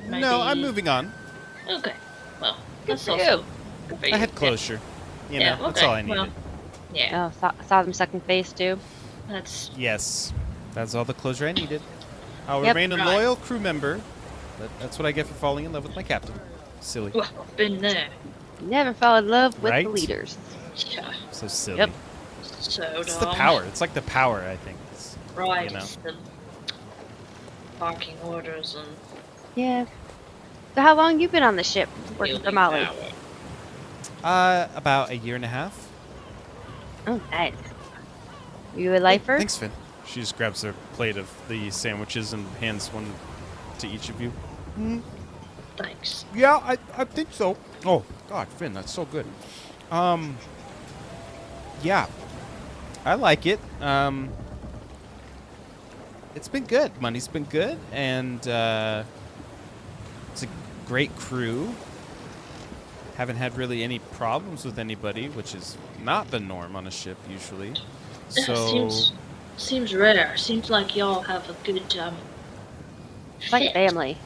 No, I'm Maybe- moving on. Okay. Well, that's for also good for you. I had closure. You know, Yeah, that's okay, all I needed. well. Yeah, Saw them sucking face too. that's Yes, that's all the closure I needed. I'll Yep. remain a Right. loyal crew member. That's what I get for falling in love with my captain. Silly. well, been there. Never fall in love with Right? the leaders. Yeah. So silly. Yep. So It's the dumb. power. It's like the power, I think. It's, Right. you know. It's the barking orders and Yeah. So how long you been on the ship working for wielding Molly? power. about a year and a half. Oh, nice. You a lifer? Thanks, Finn. She just grabs a plate of the sandwiches and hands one to each of you. Thanks. Yeah, I think so. Oh, God, Finn, that's so good. Yeah, I like it. It's been good. Money's been good, and it's a great crew. Haven't had really any problems with anybody, which is not the norm on a ship usually. Yeah, So seems rare. Seems like y'all have a good It's like fit. family.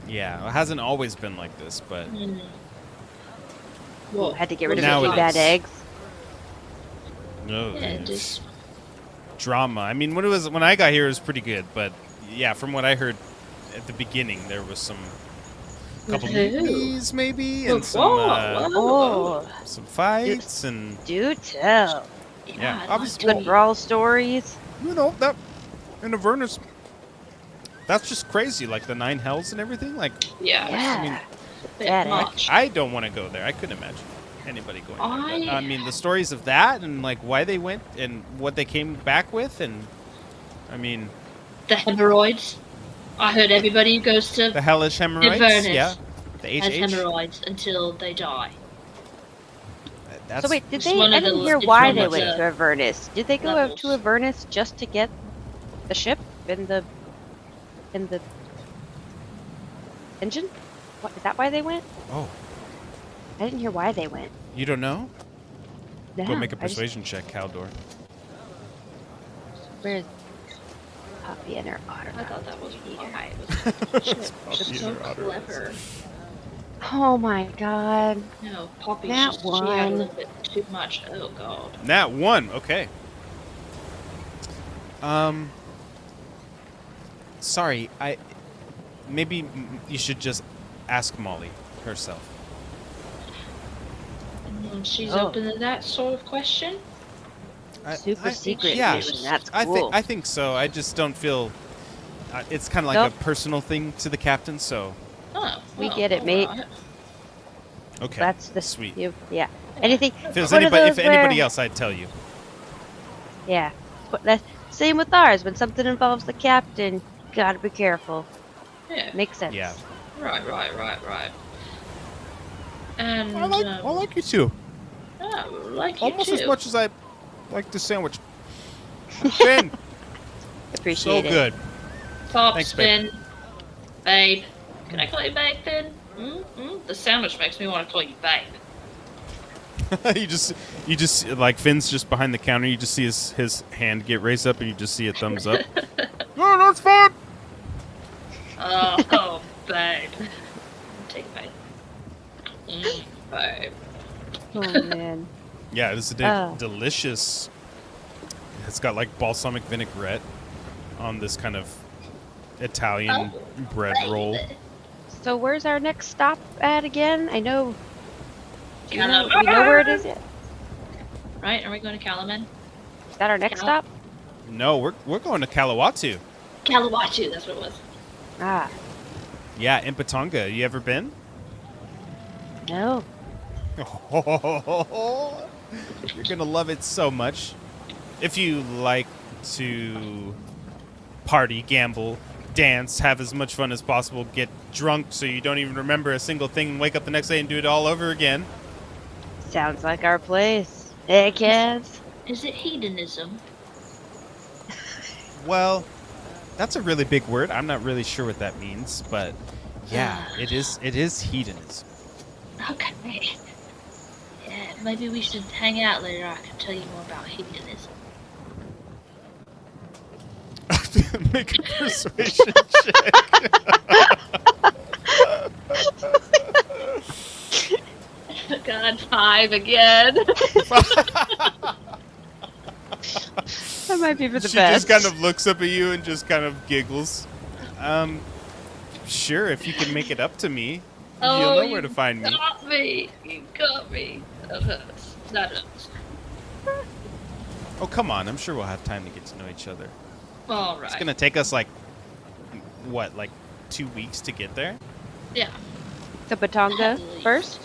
yeah, it hasn't always been like this, but Hmm. Well, Had to get rid of Now a few it bad is. eggs. no, Yeah, it's just drama. I mean, when I got here, it was pretty good, but yeah, from what I heard at the beginning, there was some couple Who? mutinies maybe, and Whoa. Oh, some fights, and do tell. yeah, I'd obviously- like Good to- brawl stories. you know that in Avernus, that's just crazy. Like the Nine Hells and everything. Like Yeah, Yeah. mean, a bit badass. much. I don't want to go there. I couldn't imagine anybody going there. But, I- I mean, the stories of that and like why they went and what they came back with, and I mean, The hemorrhoids. I heard everybody who goes to the hellish hemorrhoids. Avernus Yeah, the has HH. hemorrhoids until they die. That's, So wait, did It's they? one I of the- didn't hear it's why one they of went the to Avernus. Did they go out to levels. Avernus just to get the ship and the engine? What, is that why they went? Oh, I didn't hear why they went. you don't know? No, Go make a I just- persuasion check, Caldor. Where's Poppy and her otter? I thought that was why. It It's was Poppy just and so her otter. clever. Oh my god. No, Poppy, That she had a one. little bit too much. Oh god. Nat 1. Okay. Sorry. Maybe you should just ask Molly herself. She's Oh. open to that sort of question? Super secret yeah, mission. That's I cool. think so. I just don't feel. It's kind of like Nope. a personal thing to the captain. So Oh, We well, get it, mate. alright. okay. That's the sweet. Yeah. Anything. If it was one of anybody, those if anybody where- else, I'd tell you. Yeah. But that's same with ours. When something involves the captain, gotta be careful. Yeah. Makes sense. Yeah. Right. And I like you too. oh, like you Almost too. as much as I like the sandwich. Finn, Appreciate so it. good. Top Thanks, babe. Finn. Babe. Can I call you babe, Finn? The sandwich makes me want to call you babe. you just like Finn's just behind the counter. You just see his hand get raised up, and you just see a thumbs up. No, that's fine. Oh, babe. Take a bite. Babe. Oh man. Yeah, it is Oh. delicious. It's got like balsamic vinaigrette on this kind of Italian bread roll. So where's our next stop at again? I know. Do you know, Calaman. we know where it is yet? Right? Are we going to Calaman? Is that our next Cal- stop? No, we're going to Kalawatu. Kalawatu, that's what it was. Ah, Yeah, in Patonga. You ever been? no. You're gonna love it so much. If you like to party, gamble, dance, have as much fun as possible, get drunk so you don't even remember a single thing, and wake up the next day and do it all over again. Sounds like our place. Hey, kids. Is it hedonism? Well, that's a really big word. I'm not really sure what that means, but yeah, it is hedonism. Okay. Yeah, maybe we should hang out later. I can tell you more about hedonism. Make a persuasion check. God, 5 again. That might be for the She best. just kind of looks up at you and just kind of giggles. Sure, if you can make it up to me, you'll know where to find me. Got me. You got me. That hurts. That hurts. Oh, come on. I'm sure we'll have time to get to know each other. All right. It's going to take us, like 2 weeks to get there? Yeah. To Batonga At least. first?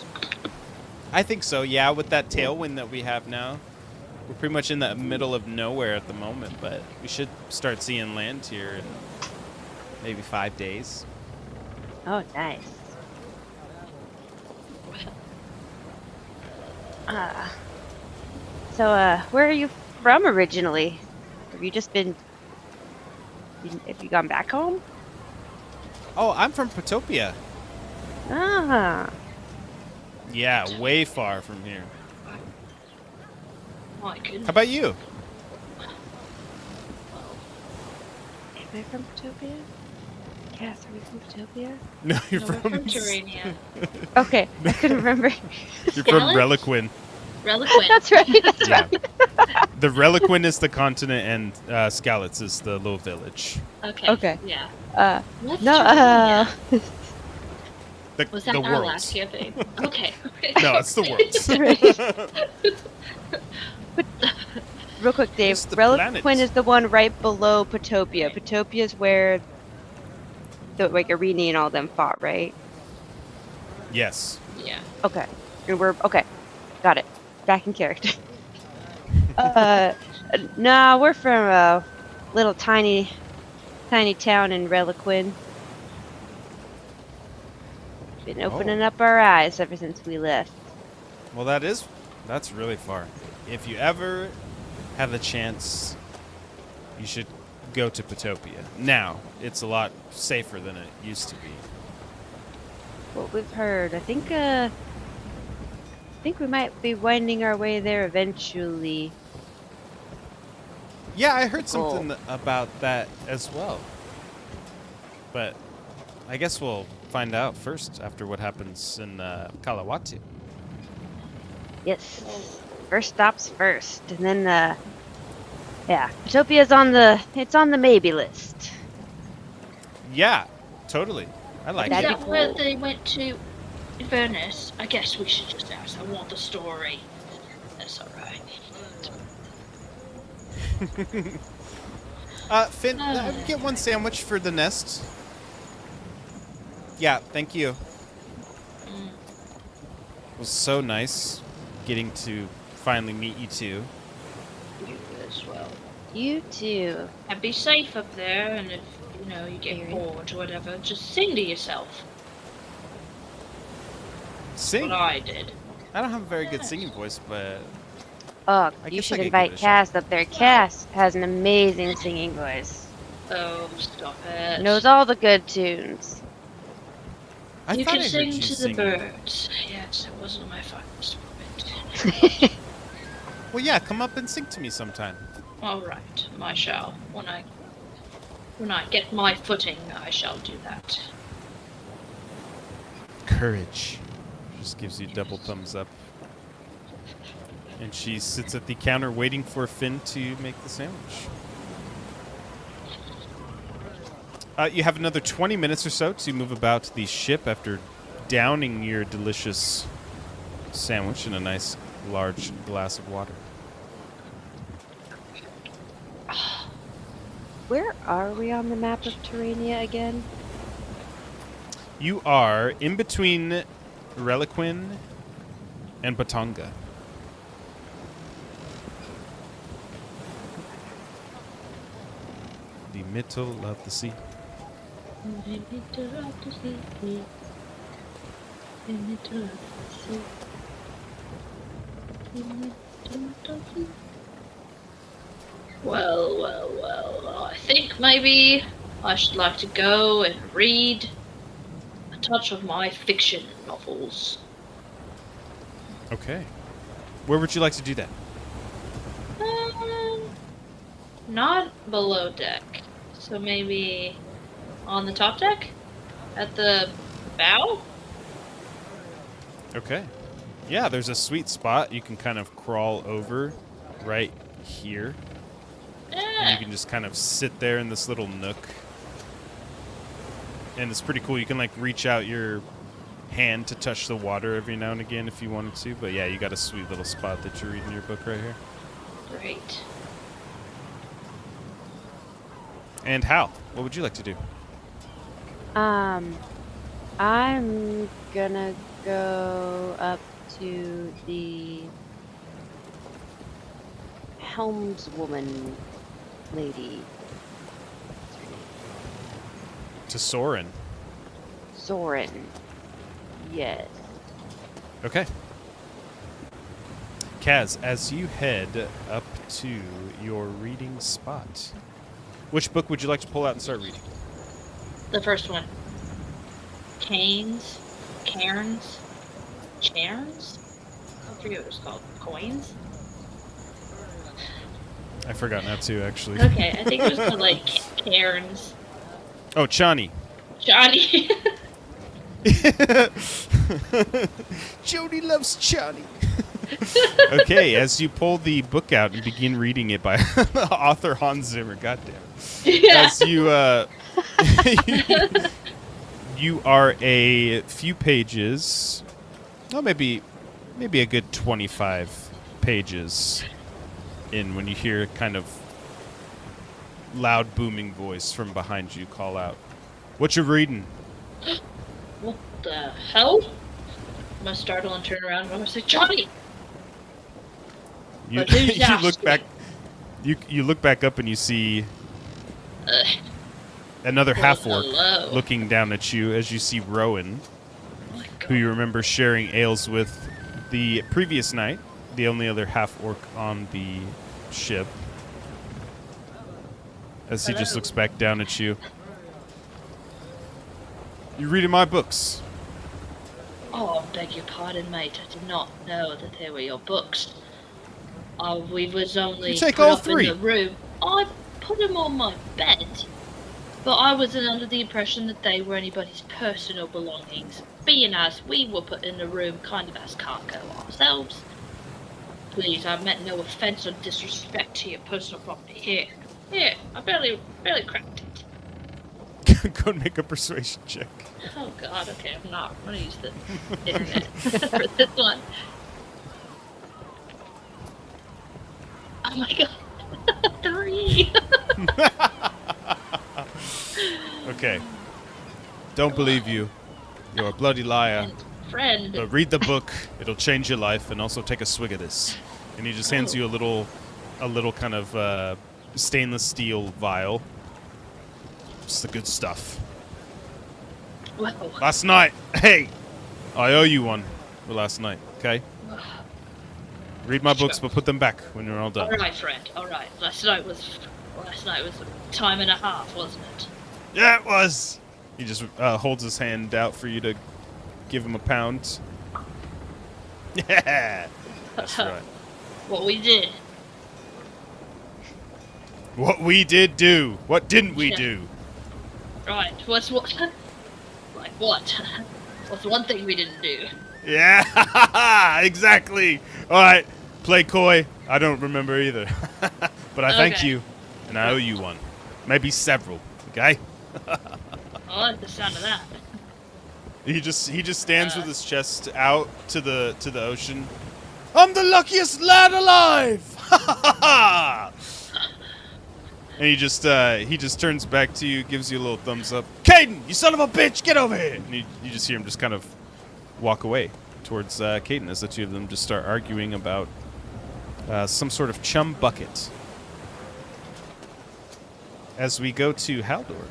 I think so, yeah, with that tailwind that we have now. We're pretty much in the middle of nowhere at the moment, but we should start seeing land here in maybe 5 days. Oh, nice. So, where are you from originally? Have you just been... Have you gone back home? Oh, I'm from Potopia. Ah. Yeah, way far from here. My goodness. How about you? Am I from Potopia? Cass, are we from Potopia? No, you're No, we're from... from Terrania. Okay, I couldn't remember. You're from Scallop? Reliquin. Reliquin. That's right, that's Yeah. right. The Reliquin is the continent, and Skalitz is the little village. Okay. Okay. Yeah. What's No, Terrania? The, Was that the our world. last campaign? Okay. No, it's the world. Real quick, Dave. It's the Reliquin planets. is the one right below Potopia. Potopia is where the Irene and all them fought, right? Yes. Yeah. Okay. And we're okay. Got it. Back in character. Nah, we're from a little tiny town in Reliquin. Been opening up our eyes ever since we left. Well, that's really far. If you ever have the chance, you should go to Potopia. Now, it's a lot safer than it used to be. What we've heard, I think we might be winding our way there eventually. Yeah, I heard Cool. something about that as well. But I guess we'll find out first after what happens in Kalawatu. Yes. First stops first, and then yeah, Utopia's on the maybe list. Yeah, totally. I like Is That'd it. be that where cool. they went to Inverness? I guess we should just ask. I want the story. That's alright. Finn, get one sandwich for the nest. Yeah, thank you. It was so nice getting to finally meet you two. You as well. You too. And be safe up there, and if you get Very. bored or whatever, just sing to yourself. Sing. What I did. I don't have a very good singing voice, but Oh, I you guess I should could invite give it a shot. Cass up there. Cass has an amazing singing voice. Oh, stop it. Knows all the good tunes. I You thought can I heard sing you to the singing. birds. Yes, it wasn't my finest moment. Well, yeah, come up and sing to me sometime. All right, I shall. When I get my footing, I shall do that. Courage. Just gives you double thumbs up. And she sits at the counter waiting for Finn to make the sandwich. You have another 20 minutes or so to move about the ship after downing your delicious sandwich in a nice large glass of water. Where are we on the map of Terrania again? You are in between Reliquin and Batonga. The middle of the sea. Well, I think maybe I should like to go and read a touch of my fiction novels. Okay. Where would you like to do that? Not below deck. So maybe on the top deck? At the bow? Okay. Yeah, there's a sweet spot. You can kind of crawl over right here. And you Yeah. can just kind of sit there in this little nook. And it's pretty cool. You can like reach out your hand to touch the water every now and again if you wanted to. But yeah, you got a sweet little spot that you're reading your book right here. Great. And Hal, what would you like to do? I'm gonna go up to the helmswoman lady. What's her name? To Soren. Zorin. Yes. Okay. Kaz, as you head up to your reading spot, which book would you like to pull out and start reading? The first one. Cairns? Cairns? Chairns? I forget what it's called. Coins? I forgot that too, actually. Okay, I think it was called like Cairns. Oh, Chani. Johnny. Jody loves Chani. Okay, as you pull the book out and begin reading it by author Hans Zimmer, goddamn. Yeah. As you you are a few pages, oh, maybe a good 25 pages in when you hear kind of loud booming voice from behind you call out, "What you reading?" What the hell? I'm gonna startle and turn around and I'm gonna say, Johnny! You, But who's you look asking? back. You look back up and you see Ugh. another Well, half orc hello. looking down at you as you see Rowan, Oh my who you God. remember sharing ales with the previous night, the only other half orc on the ship. As he just Hello. looks back down at you. You reading my books? Oh, I beg your pardon, mate. I did not know that they were your books. We was only You take put all up three. in the room. I put them on my bed. But I wasn't under the impression that they were anybody's personal belongings. Being as we were put in the room kind of as cargo ourselves. Please, I meant no offense or disrespect to your personal property. Here, I barely cracked it. Go and make a persuasion check. Oh god, okay, I'm not. I'm gonna use the internet for this one. Oh my god. 3! Okay. Don't believe you. You're a bloody liar. Friend. But read the book. It'll change your life, and also take a swig of this. And he just hands you a little kind of stainless steel vial. It's the good stuff. Well, Last night, hey, I owe you one for last night. Okay. Read my books, but put them back when you're all done. alright, friend. Alright. Last night was a time and a half, wasn't it? Yeah, it was. He just holds his hand out for you to give him a pound. Yeah, that's right. What we did. What we did do. What didn't we Yeah. do? Right. What's what? Like what? What's one thing we didn't do? Yeah, exactly. All right, play coy. I don't remember either. But I thank Okay. you, and I owe you one. Maybe several, okay? I like the sound of that. He just stands with his chest out to the ocean. I'm the luckiest lad alive! And he just turns back to you, gives you a little thumbs up. Caden, you son of a bitch, get over here! And you just hear him just kind of walk away towards Caden as the two of them just start arguing about some sort of chum bucket. As we go to Haldor.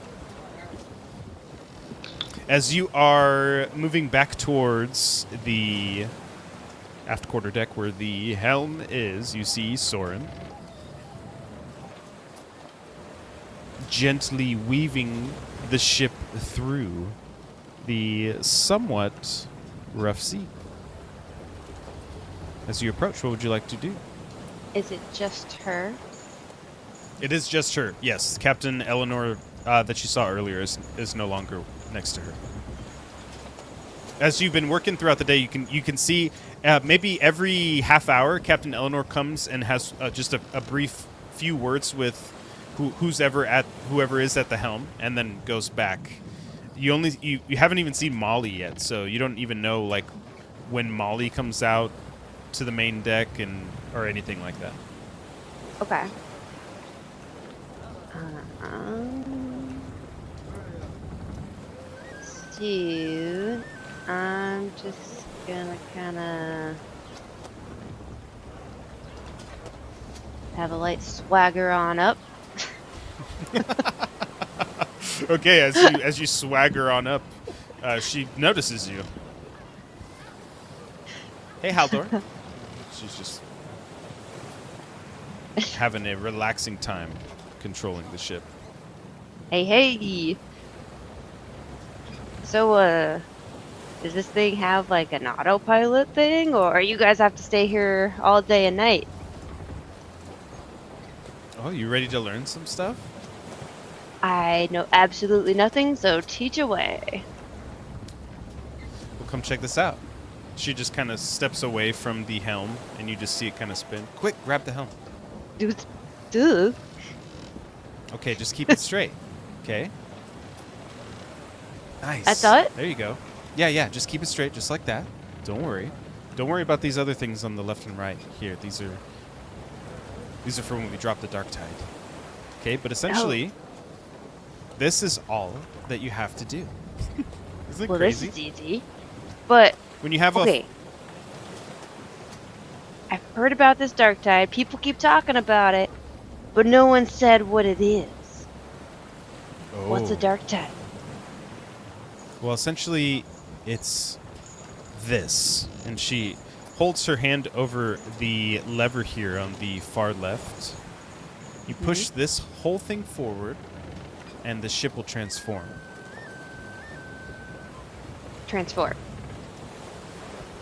As you are moving back towards the aft quarter deck where the helm is, you see Soren gently weaving the ship through the somewhat rough sea. As you approach, what would you like to do? Is it just her? It is just her. Yes, Captain Eleanor that you saw earlier is no longer next to her. As you've been working throughout the day, you can see maybe every half hour, Captain Eleanor comes and has just a brief few words with whoever is at the helm, and then goes back. You haven't even seen Molly yet, so you don't even know like when Molly comes out to the main deck or anything like that. Okay. So, I'm just gonna kind of have a light swagger on up. Okay, as you swagger on up, she notices you. Hey, Haldor. She's just having a relaxing time controlling the ship. Hey. So, does this thing have like an autopilot thing, or you guys have to stay here all day and night? Oh, you ready to learn some stuff? I know absolutely nothing, so teach away. Well, come check this out. She just kind of steps away from the helm, and you just see it kind of spin. Quick, grab the helm. Dude. Okay, just keep it straight. Okay. Nice. That's it? There you go. Yeah, just keep it straight, just like that. Don't worry. Don't worry about these other things on the left and right. Here, these are for when we drop the Dark Tide. Okay, but essentially, this is all that you have to do. Isn't it Well, crazy? this is easy. But, When you have okay. I've heard about this Dark Tide. People keep talking about it. But no one said what it is. What's a Dark Tide? Well, essentially, it's this. And she holds her hand over the lever here on the far left. You push this whole thing forward, and the ship will transform. Transform.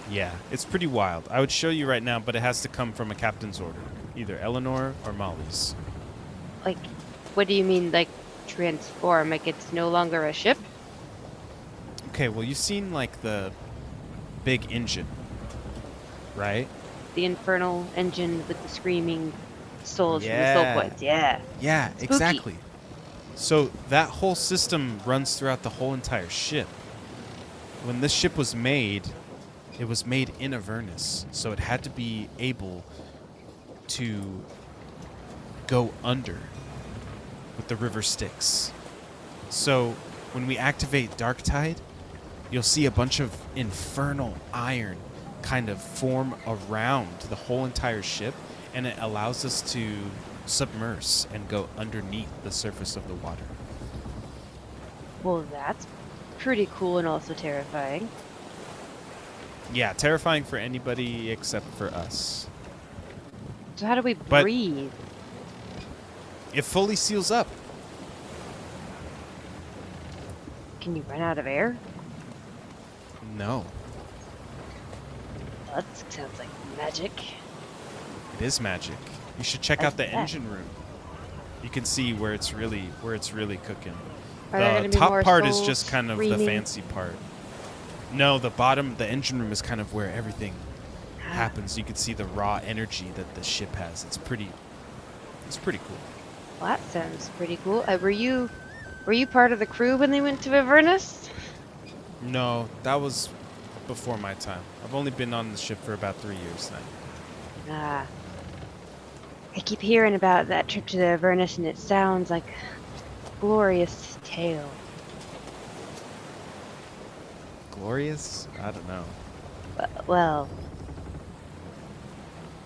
Yeah, it's pretty wild. I would show you right now, but it has to come from a captain's order. Either Eleanor or Molly's. Like, what do you mean, like, transform? Like it's no longer a ship? Okay, well, you've seen like the big engine, right? The infernal engine with the screaming souls from the Yeah. soul points. Yeah. Yeah, Spooky. exactly. So that whole system runs throughout the whole entire ship. When this ship was made, it was made in Avernus, so it had to be able to go under with the river Styx. So when we activate Darktide, you'll see a bunch of infernal iron kind of form around the whole entire ship, and it allows us to submerge and go underneath the surface of the water. Well, that's pretty cool and also terrifying. Yeah, terrifying for anybody except for us. So how do we But- breathe? It fully seals up. Can you run out of air? No, That sounds like magic. it is magic. You should check I out the bet. engine room. You can see where it's really cooking. Are there The gonna be top more part is souls just kind of the screaming? fancy part. No, the bottom, the engine room is kind of where everything Ah. happens. You can see the raw energy that the ship has. It's pretty cool. Well, that sounds pretty cool. Were you part of the crew when they went to Avernus? No, that was before my time. I've only been on the ship for about 3 years now. Ah. I keep hearing about that trip to the Avernus, and it sounds like a glorious tale. Glorious? I don't know. Well,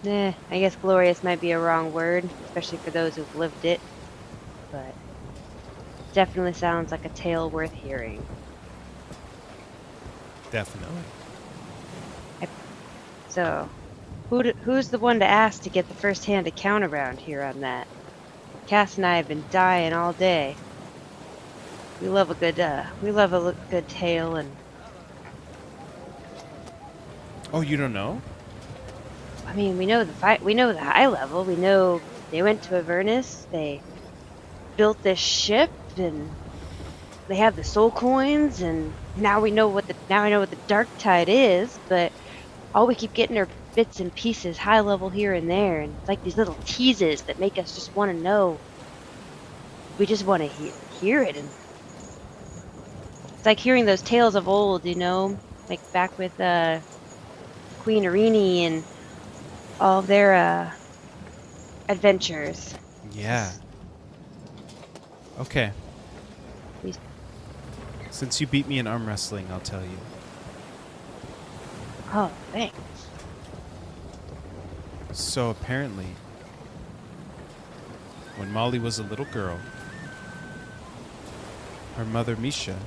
I guess glorious might be a wrong word, especially for those who've lived it. But definitely sounds like a tale worth hearing. Definitely. So, who's the one to ask to get the first-hand account around here on that? Cass and I have been dying all day. We love a good tale, and Oh, you don't know? I mean, we know the high level. We know they went to Avernus. They built this ship, and they have the soul coins. And now I know what the dark tide is. But all we keep getting are bits and pieces, high level here and there, and it's like these little teases that make us just want to know. We just want to hear it, and it's like hearing those tales of old, like back with Queen Irini and all of their adventures. Yeah. Okay. Please. Since you beat me in arm wrestling, I'll tell you. Oh, thanks. So apparently, when Molly was a little girl, her mother Misha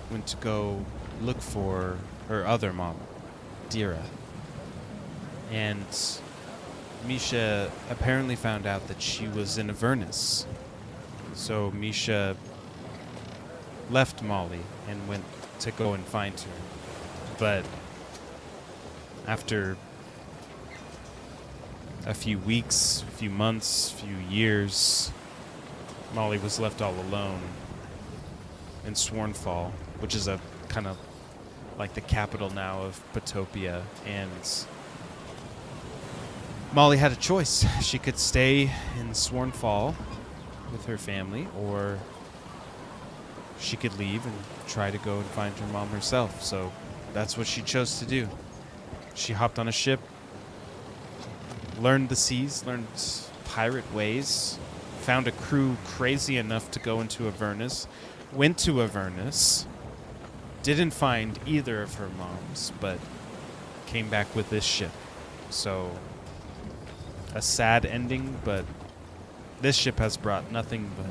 went to go look for her other mom, Dira. And Misha apparently found out that she was in Avernus. So Misha left Molly and went to go and find her. But after a few weeks, a few months, a few years, Molly was left all alone in Swornfall, which is a kind of like the capital now of Potopia. And Molly had a choice. She could stay in Swornfall with her family, or she could leave and try to go and find her mom herself. So that's what she chose to do. She hopped on a ship, learned the seas, learned pirate ways, found a crew crazy enough to go into Avernus, went to Avernus, didn't find either of her moms, but came back with this ship. So, a sad ending, but this ship has brought nothing but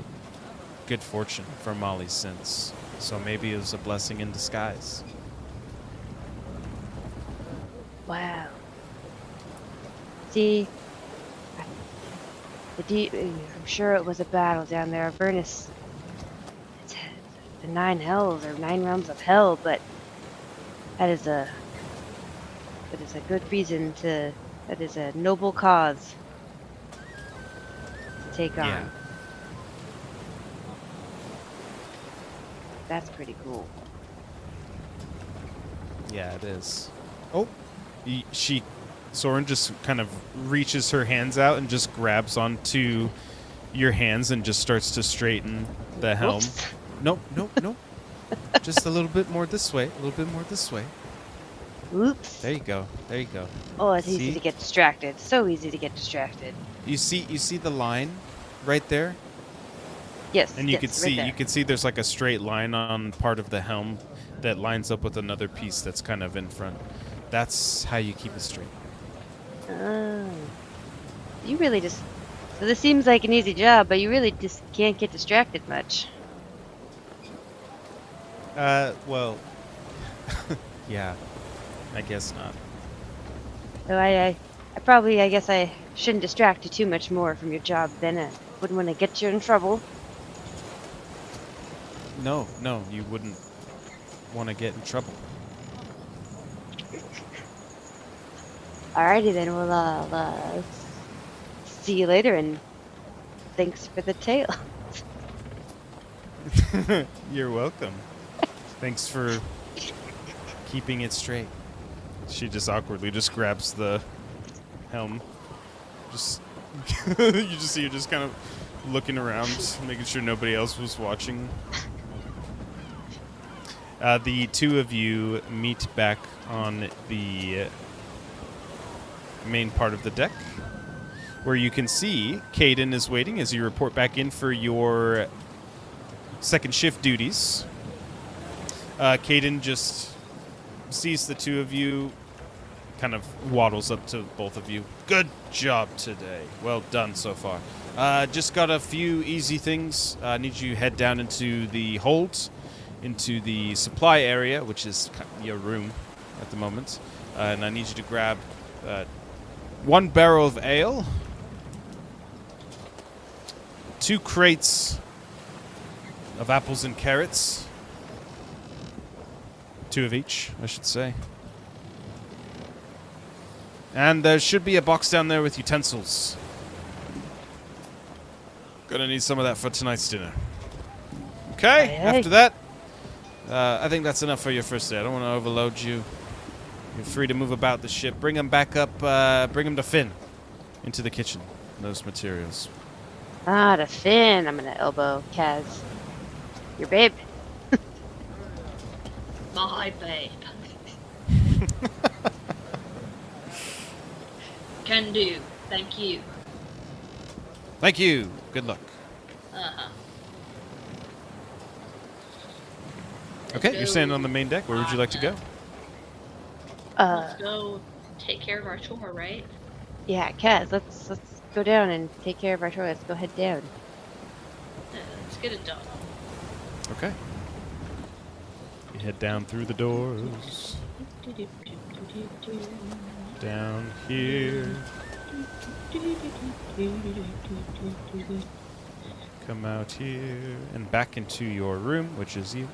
good fortune for Molly since. So maybe it was a blessing in disguise. Wow. See, I'm sure it was a battle down there. Avernus, it's the 9 hells or 9 realms of hell, but that is a good reason to. That is a noble cause to take on. Yeah. That's pretty cool. Yeah, it is. Oh, Soren just kind of reaches her hands out and just grabs onto your hands and just starts to straighten the helm. Whoops. Nope. Just a little bit more this way. A little bit more this way. Oops. There you go. Oh, it's easy See? to get distracted. So easy to get distracted. You see the line right there? Yes. And you yes, can right see there. there's like a straight line on part of the helm that lines up with another piece that's kind of in front. That's how you keep it straight. Oh. You really just. So this seems like an easy job, but you really just can't get distracted much. Well, yeah, I guess not. So I guess I shouldn't distract you too much more from your job then. I wouldn't want to get you in trouble. No, you wouldn't want to get in trouble. Alrighty then, well, I'll see you later, and thanks for the tale. You're welcome. Thanks for keeping it straight. She just awkwardly just grabs the helm. Just you just see her just kind of looking around, making sure nobody else was watching. The two of you meet back on the main part of the deck, where you can see Caden is waiting as you report back in for your second shift duties. Caden just sees the two of you, kind of waddles up to both of you. Good job today. Well done so far. Just got a few easy things. I need you to head down into the hold, into the supply area, which is your room at the moment. And I need you to grab 1 barrel of ale, 2 crates of apples and carrots, 2 of each, I should say. And there should be a box down there with utensils. Gonna need some of that for tonight's dinner. Okay, Aye, aye. after that, I think that's enough for your first day. I don't want to overload you. You're free to move about the ship. Bring them back up, bring them to Finn into the kitchen. Those materials. Ah, to Finn. I'm gonna elbow Kaz. Your babe. My babe. Can do. Thank you. Thank you. Good luck. Uh-huh. Okay, you're standing on the main deck. Where would you like to go? Let's go take care of our chore, right? Yeah, Kaz. Let's go down and take care of our chore. Let's go head down. Let's get it done. Okay. You head down through the doors. Down here. Come out here and back into your room, which is you.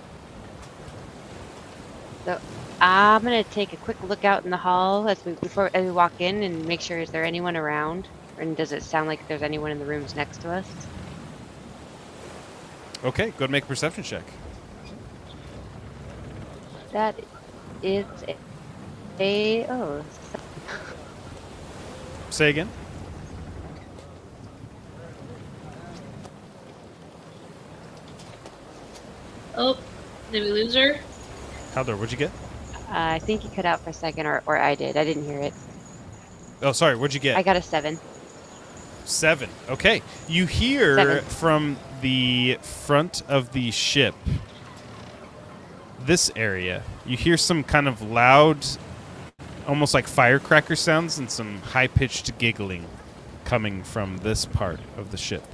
So I'm gonna take a quick look out in the hall as we walk in and make sure is there anyone around, and does it sound like there's anyone in the rooms next to us? Okay, go ahead and make a perception check. That is a oh. Say again. Oh, did we lose her? Haldor, what'd you get? I think you cut out for a second, or I did. I didn't hear it. Oh, sorry, what'd you get? I got a 7. 7. Okay. You hear 7. from the front of the ship, this area, you hear some kind of loud, almost like firecracker sounds and some high-pitched giggling coming from this part of the ship.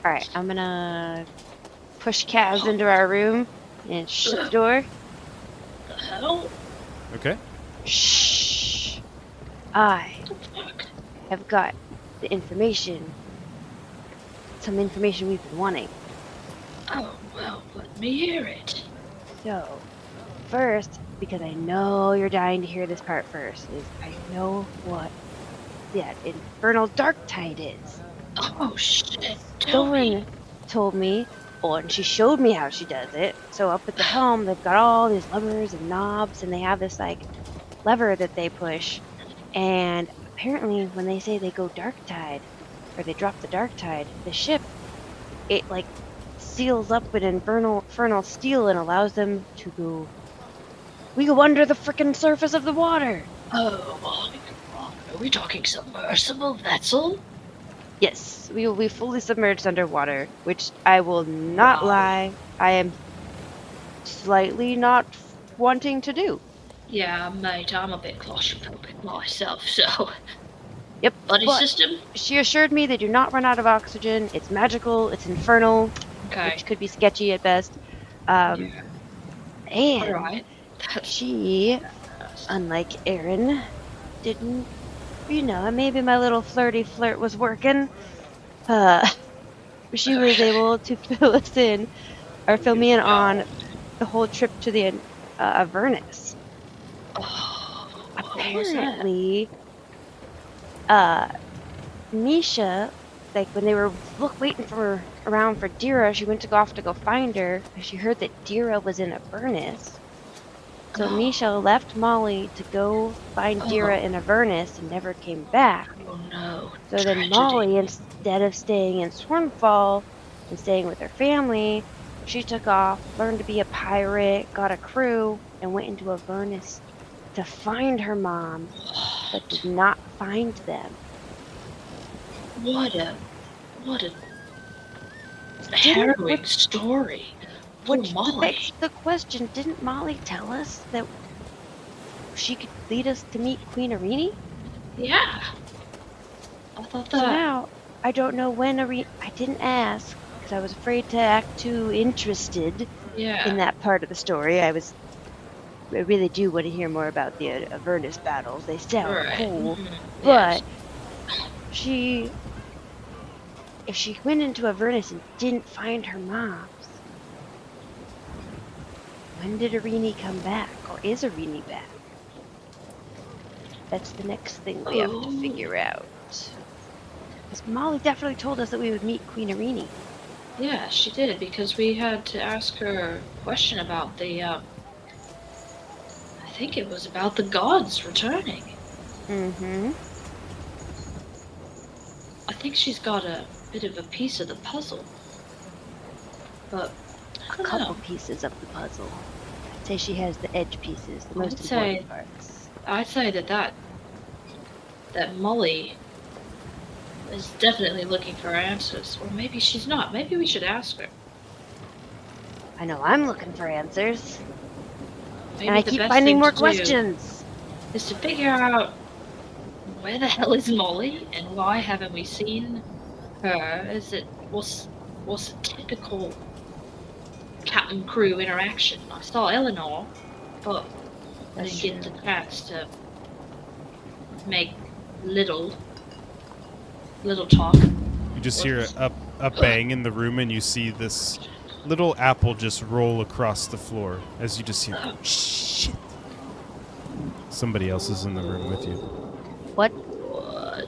Alright, I'm gonna push Kaz into our room and shut the door. The hell? Okay. Shh. I What the fuck? have got the information. Some information we've been wanting. Oh, well, let me hear it. So, first, because I know you're dying to hear this part first, is I know what that infernal dark tide is. Oh shit! Tell me. Thorn told me, well, and she showed me how she does it. So up at the helm, they've got all these levers and knobs, and they have this like lever that they push. And apparently, when they say they go dark tide, or they drop the dark tide, the ship, it like seals up with infernal steel and allows them to go. We go under the frickin' surface of the water. Oh my god! Are we talking submersible vessel? Yes, we will be fully submerged underwater, which I will not Wow. lie, I am slightly not wanting to do. Yeah, mate, I'm a bit claustrophobic myself, so. Yep, Buddy but system? she assured me they do not run out of oxygen. It's magical, it's infernal, Okay. which could be sketchy at best. And Alright. she, unlike Erin, didn't, maybe my little flirty flirt was working. She was able to fill us in, or fill me in on the whole trip to the Avernus. Oh, what was that? Apparently, Nisha, like when they were waiting around for Dira, she went to go off to go find her. And she heard that Dira was in Avernus. So Nisha left Molly to go find Dira in Avernus and never came back. Oh no. So then Tragedy. Molly, instead of staying in Swarmfall and staying with her family, she took off, learned to be a pirate, got a crew, and went into Avernus to find her mom, but did not find them. What a harrowing story. Poor Which Molly. begs the question, didn't Molly tell us that she could lead us to meet Queen Irini? Yeah. I thought So that. now, I don't know when I didn't ask, because I was afraid to act too interested Yeah. in that part of the story. I really do want to hear more about the Avernus battles. They sound Right. cool. Mhm. But Yes. if she went into Avernus and didn't find her moms, when did Irini come back? Or is Irini back? That's the next thing we have to Oh. figure out. Because Molly definitely told us that we would meet Queen Irini. Yeah, she did, because we had to ask her a question about the, I think it was about the gods returning. Mm-hmm. I think she's got a bit of a piece of the puzzle. But, I A don't couple know. pieces of the puzzle. I'd say she has the edge pieces, the I most would say- important parts. I'd say that Molly is definitely looking for answers. Or maybe she's not. Maybe we should ask her. I know I'm looking for answers. Maybe And I the keep best finding thing more to do questions. is to figure out where the hell is Molly and why haven't we seen her? What's a typical captain crew interaction? I saw Eleanor, but I That's didn't get the chance to make little talk. You just hear a bang in the room, and you see this little apple just roll across the floor as you just hear, shit. Somebody else is in the room with you. What? What?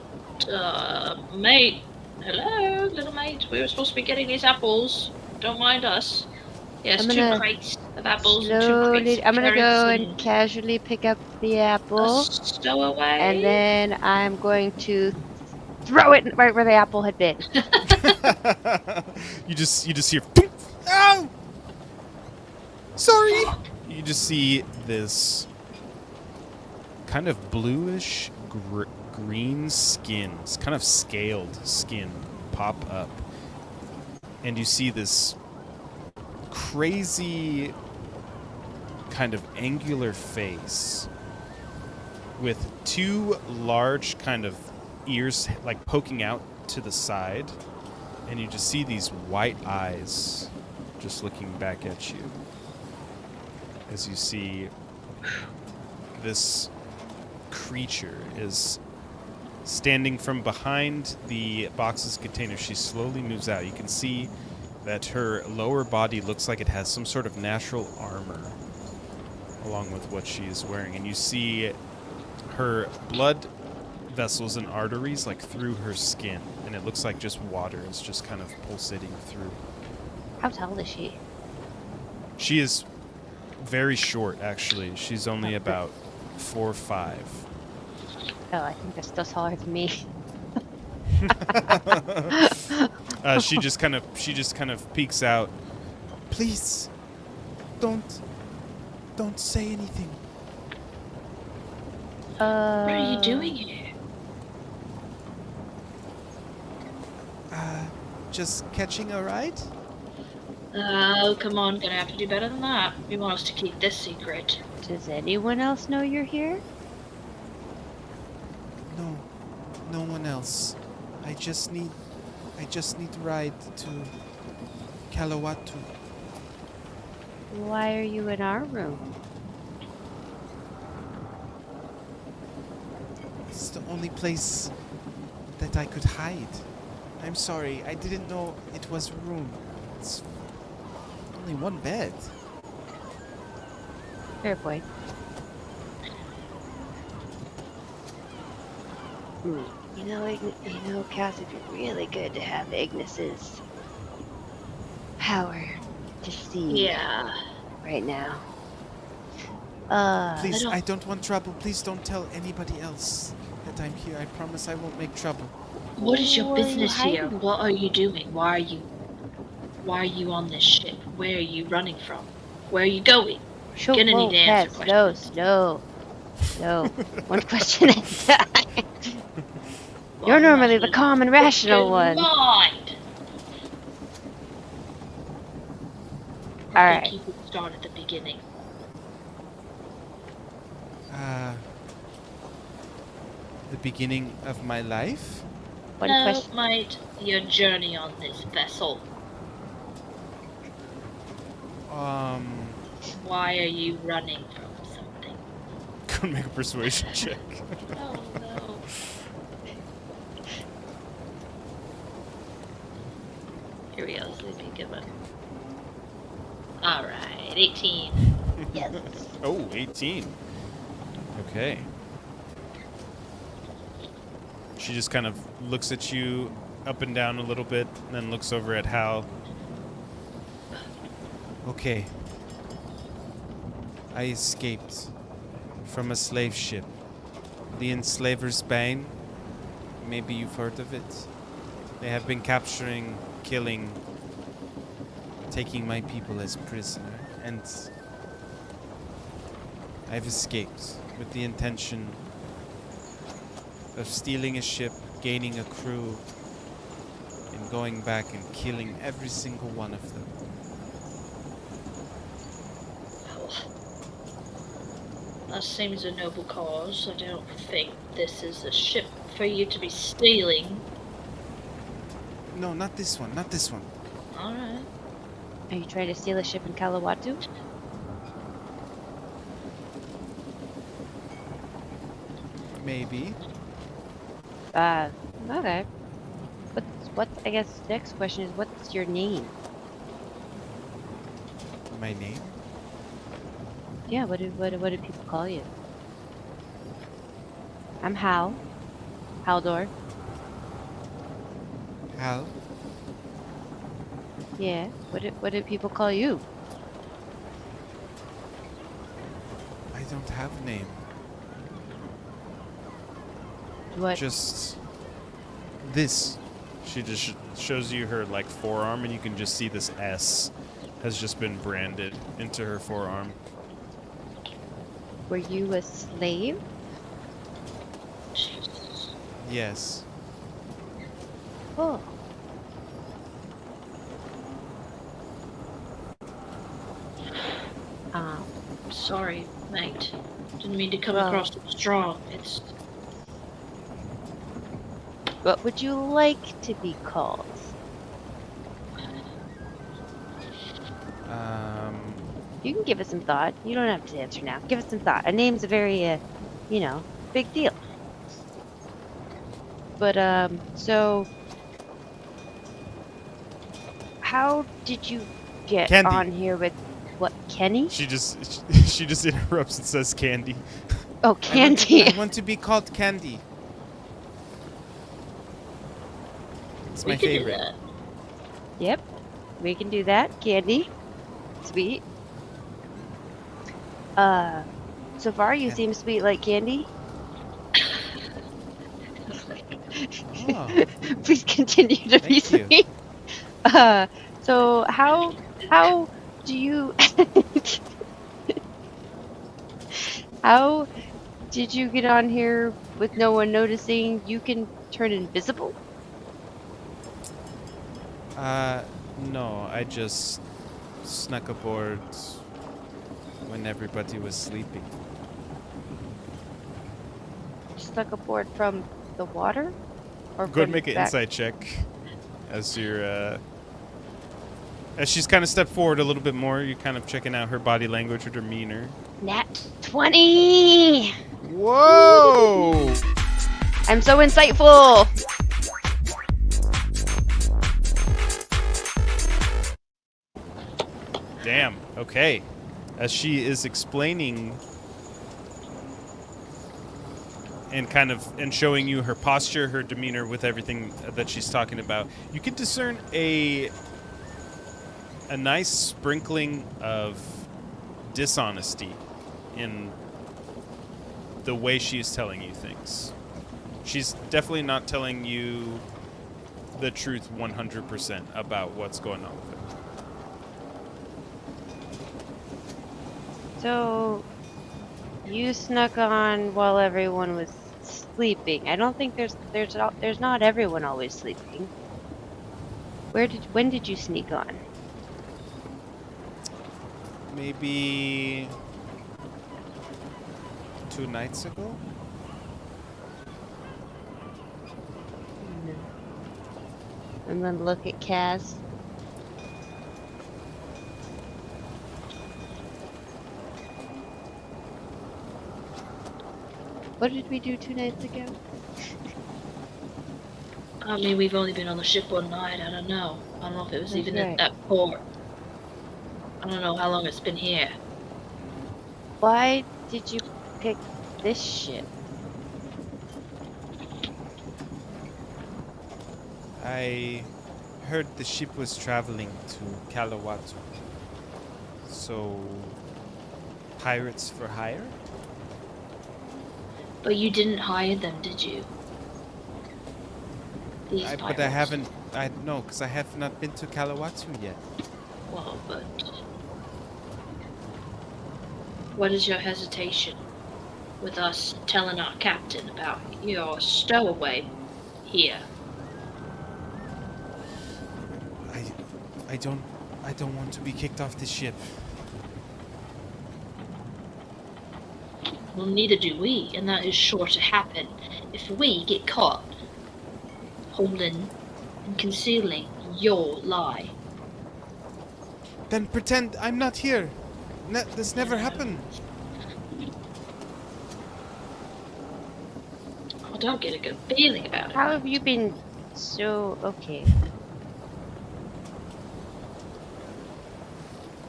Mate. Hello, little mate. We were supposed to be getting these apples. Don't mind us. Yes, I'm 2 gonna crates of apples and 2 crates Slowly, of I'm gonna go carrots and casually pick up the a apple, stowaway. and then I'm going to throw it right where the apple had been. you just hear, "Ping! Ow! Sorry." You just see this kind of bluish green skin, it's kind of scaled skin pop up, and you see this crazy kind of angular face with 2 large kind of ears like poking out to the side, and you just see these white eyes just looking back at you as you see this creature is standing from behind the box's container. She slowly moves out. You can see that her lower body looks like it has some sort of natural armor along with what she is wearing, and you see her blood vessels and arteries like through her skin, and it looks like just water is just kind of pulsating through. How tall is she? She is very short, actually. She's only about 4'5". Oh, I think that's still taller than me. She just kind of peeks out. Please, don't say anything. What are you doing here? Just catching a ride? Oh, come on, gonna have to do better than that. You want us to keep this secret. Does anyone else know you're here? No, no one else. I just need a ride to Kalawatu. Why are you in our room? It's the only place that I could hide. I'm sorry, I didn't know it was a room. It's only one bed. Fair point. You know, Cass, it'd be really good to have Ignis's power to see Yeah. right now. Please, don't- I don't want trouble. Please don't tell anybody else that I'm here. I promise I won't make trouble. What is your Where are you business here? hiding? What are you doing? Why are you on this ship? Where are you running from? Where are you going? Sure, Gonna need to answer questions. No. One question at a time. You're Well, normally the that's calm and rational one. Mind. Alright. Keep it start at the beginning. The beginning of my life? One no, question. mate. Your journey on this vessel. Why are you running from something? Go make a persuasion check. Oh no. Here we go. This will be a good one. Alright, 18. Yes. Oh, 18. Okay. She just kind of looks at you up and down a little bit, and then looks over at Hal. Okay. I escaped from a slave ship. The Enslaver's Bane. Maybe you've heard of it. They have been capturing, killing, taking my people as prisoner, and I've escaped with the intention of stealing a ship, gaining a crew, and going back and killing every single one of them. That seems a noble cause. I don't think this is a ship for you to be stealing. No, not this one, not this one. Alright. Are you trying to steal a ship in Kalawatu? Maybe. Okay. I guess the next question is, what's your name? My name? Yeah, what do people call you? I'm Hal. Haldor. Hal? Yeah. What do people call you? I don't have a name. What? Just this. She just shows you her like forearm, and you can just see this S has just been branded into her forearm. Were you a slave? Jesus. Yes. Oh. I'm sorry, mate. Didn't mean to come Well- across so strong. It's What would you like to be called? You can give it some thought. You don't have to answer now. Give it some thought. A name's a very, big deal. But, so... How did you get Candy. on here with... What, Kenny? She just interrupts and says Candy. Oh, Candy. I want to be called Candy. It's We my could do favorite. that. Yep, we can do that. Candy. Sweet. So far you Yeah. seem sweet like candy. Oh, Please continue to be Thank you. sweet. So how do you how did you get on here with no one noticing? You can turn invisible? no, I just snuck aboard when everybody was sleeping. Stuck aboard from the water? Or Go and from make an back- insight check as you're, as she's kind of stepped forward a little bit more. You're kind of checking out her body language, her demeanor. Nat 20! Whoa! I'm so insightful! Damn. Okay. As she is explaining and showing you her posture, her demeanor with everything that she's talking about, you can discern a nice sprinkling of dishonesty in the way she is telling you things. She's definitely not telling you the truth 100% about what's going on with her. So, you snuck on while everyone was sleeping. I don't think there's not everyone always sleeping. When did you sneak on? Maybe 2 nights ago? And then look at Kaz. What did we do 2 nights ago? I mean, we've only been on the ship one night. I don't know. I don't know if it was That's even right. at that port. I don't know how long it's been here. Why did you pick this ship? I heard the ship was traveling to Kalawatu. So, pirates for hire? But you didn't hire them, did you? These But I pirates. haven't. I no, because I have not been to Kalawatu yet. Well, but what is your hesitation with us telling our captain about your stowaway here? I don't want to be kicked off the ship. Well, neither do we, and that is sure to happen if we get caught holding and concealing your lie. Then pretend I'm not here. This never happened. I don't get a good feeling about it. How have you been so okay?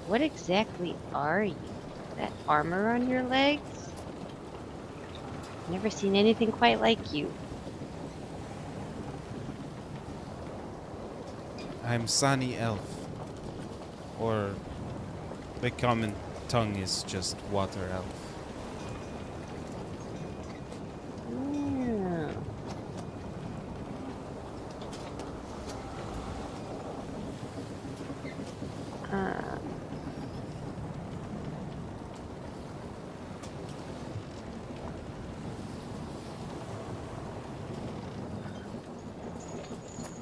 What exactly are you? That armor on your legs? Never seen anything quite like you. I'm Sani Elf. Or the common tongue is just Water Elf. Oh. Um,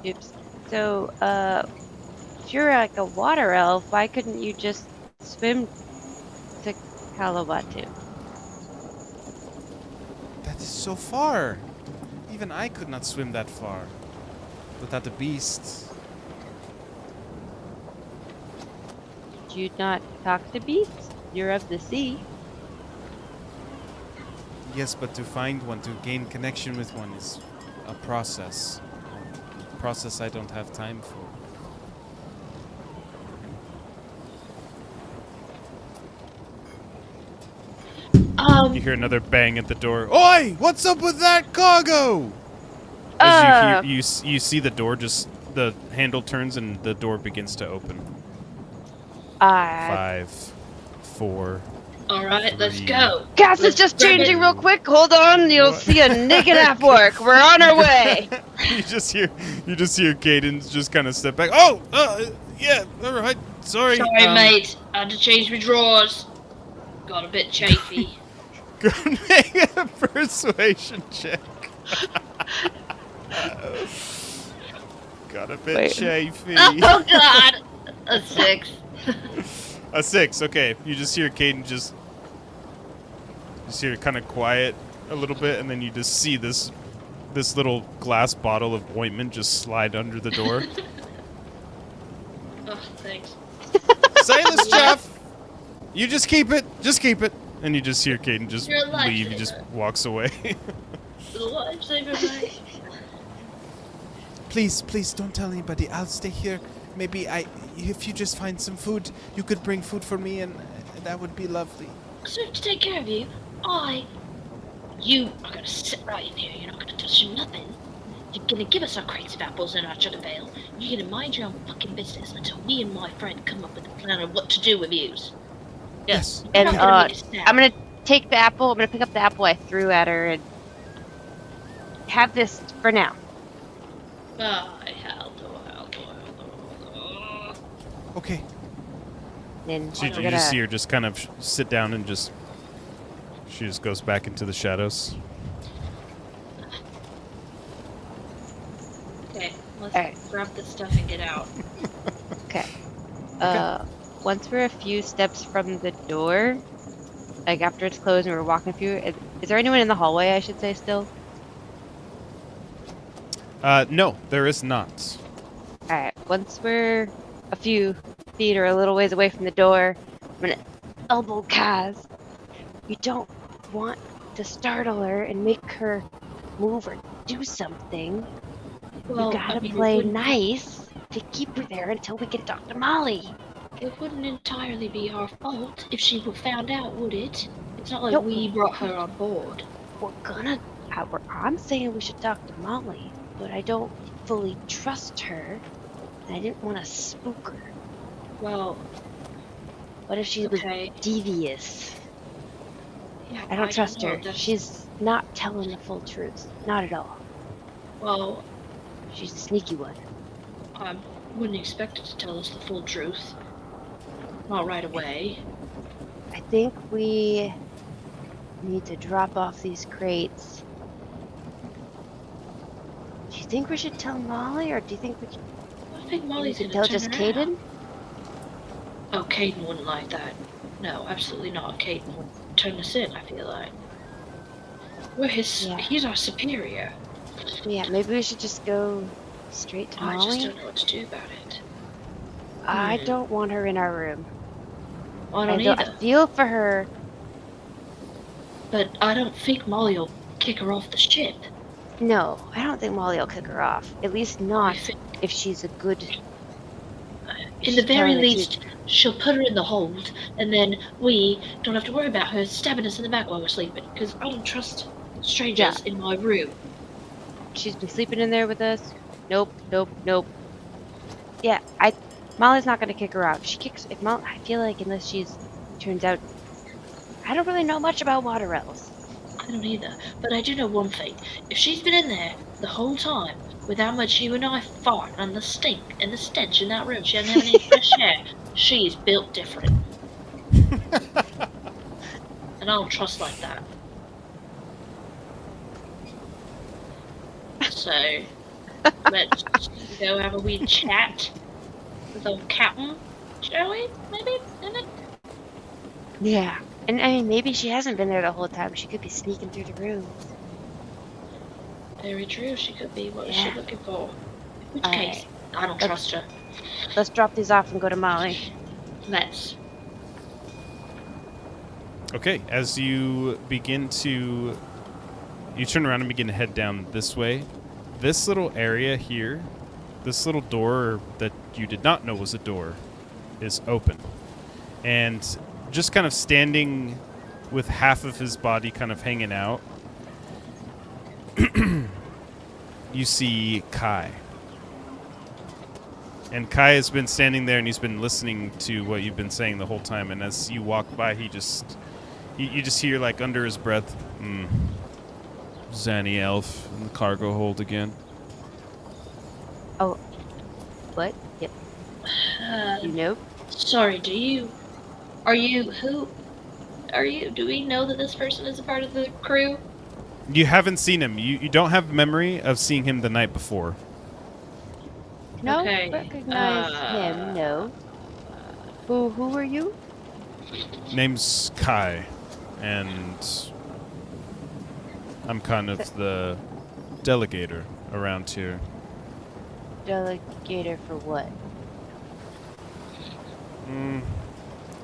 Oops. So, if you're like a water elf, why couldn't you just swim to Kalawatu? That is so far. Even I could not swim that far. Without a beast. Did you not talk to beasts? You're of the sea. Yes, but to find one, to gain connection with one is a process. A process I don't have time for. You hear another bang at the door. Oi! What's up with that cargo? As you see the door just the handle turns and the door begins to open. 5, 4. All right, let's 3. go. Gas is Let's just grab changing it. real quick. Hold on, you'll see a naked half work. We're on our way. you just hear Caden just kind of step back. Oh, yeah, all right. Sorry. Sorry, mate. I had to change my drawers. Got a bit chafy. Go make a persuasion check. Got a bit Wait. chafy. Oh God, a 6. A 6. Okay, you just hear Caden just hear it kind of quiet a little bit, and then you just see this little glass bottle of ointment just slide under the door. Oh, thanks. Silas, Jeff, you just keep it. Just keep it. And you just hear Caden just You're a leave. He just lifesaver. walks away. The lifesaver, mate. Please don't tell anybody. I'll stay here. Maybe if you just find some food, you could bring food for me, and that would be lovely. So to take care of you, you are gonna sit right in here. You're not gonna touch nothing. You're gonna give us our crates of apples and our sugar bale. You're gonna mind your own fucking business until me and my friend come up with a plan of what to do with yous. Yes. You're And not gonna make a snap. I'm gonna take the apple. I'm gonna pick up the apple I threw at her and have this for now. Okay. And So we're you gonna, just see her just kind of sit down and she just goes back into the shadows. Okay, let's Alright. grab this stuff and get out. Okay. Once we're a few steps from the door, like after it's closed and we're walking through, is there anyone in the hallway? I should say still. No, there is not. All right. Once we're a few feet or a little ways away from the door, I'm gonna elbow Kaz. You don't want to startle her and make her move or do something. Well, You gotta I mean, play it wouldn't, nice to keep her there until we get Dr. Molly. It wouldn't entirely be our fault if she were found out, would it? It's not like Nope. we brought her on board. I'm saying we should talk to Molly, but I don't fully trust her. And I didn't want to spook her. Well, What if she okay. was devious? Yeah, I don't trust know. her. That's- She's not telling the full truth. Not at all. Well, She's a sneaky one. I wouldn't expect her to tell us the full truth. Not right away. I think we need to drop off these crates. Do you think we should tell Molly, or do you think we I think Molly's should gonna tell turn just around. Caden? Oh, Caden wouldn't like that. No, absolutely not. Caden would turn us in, I feel like. We're Yeah. he's our superior. Yeah, maybe we should just go straight to I just Molly. don't know what to do about it. I don't want her in our room. Well, I don't I either. feel for her. But I don't think Molly will kick her off the ship. No, I don't think Molly will kick her off. At least I not think, if she's a good. in the very least, she'll put her in the hold, and then we don't have to worry about her stabbing us in the back while we're sleeping. Because I don't trust strangers in my room. She's been sleeping in there with us. Nope. Yeah, Molly's not gonna kick her out. I feel like unless turns out, I don't really know much about water elves. I don't either. But I do know one thing. If she's been in there the whole time, with how much you and I fart and the stink and the stench in that room, she hasn't had any fresh air, she's built different. And I don't trust like that. So, let's go have a wee chat with old Captain, shall we? Maybe? Yeah, and I mean maybe she hasn't been there the whole time. She could be sneaking through the room. Very true, she could be. What is she Yeah. looking for? In which Alright. case, I don't trust her. Let's drop these off and go to Molly. Let's. Okay, as you turn around and begin to head down this way. This little area here, this little door that you did not know was a door, is open. And just kind of standing with half of his body kind of hanging out, you see Kai. And Kai has been standing there and he's been listening to what you've been saying the whole time. And as you walk by, you just hear like under his breath, Zanny Elf in the cargo hold again. Oh, what? Yep. You know? Sorry, do we know that this person is a part of the crew? You haven't seen him. You don't have memory of seeing him the night before. No, Okay, recognize him. No. Who are you? Name's Kai, and I'm kind of the delegator around here. Delegator for what?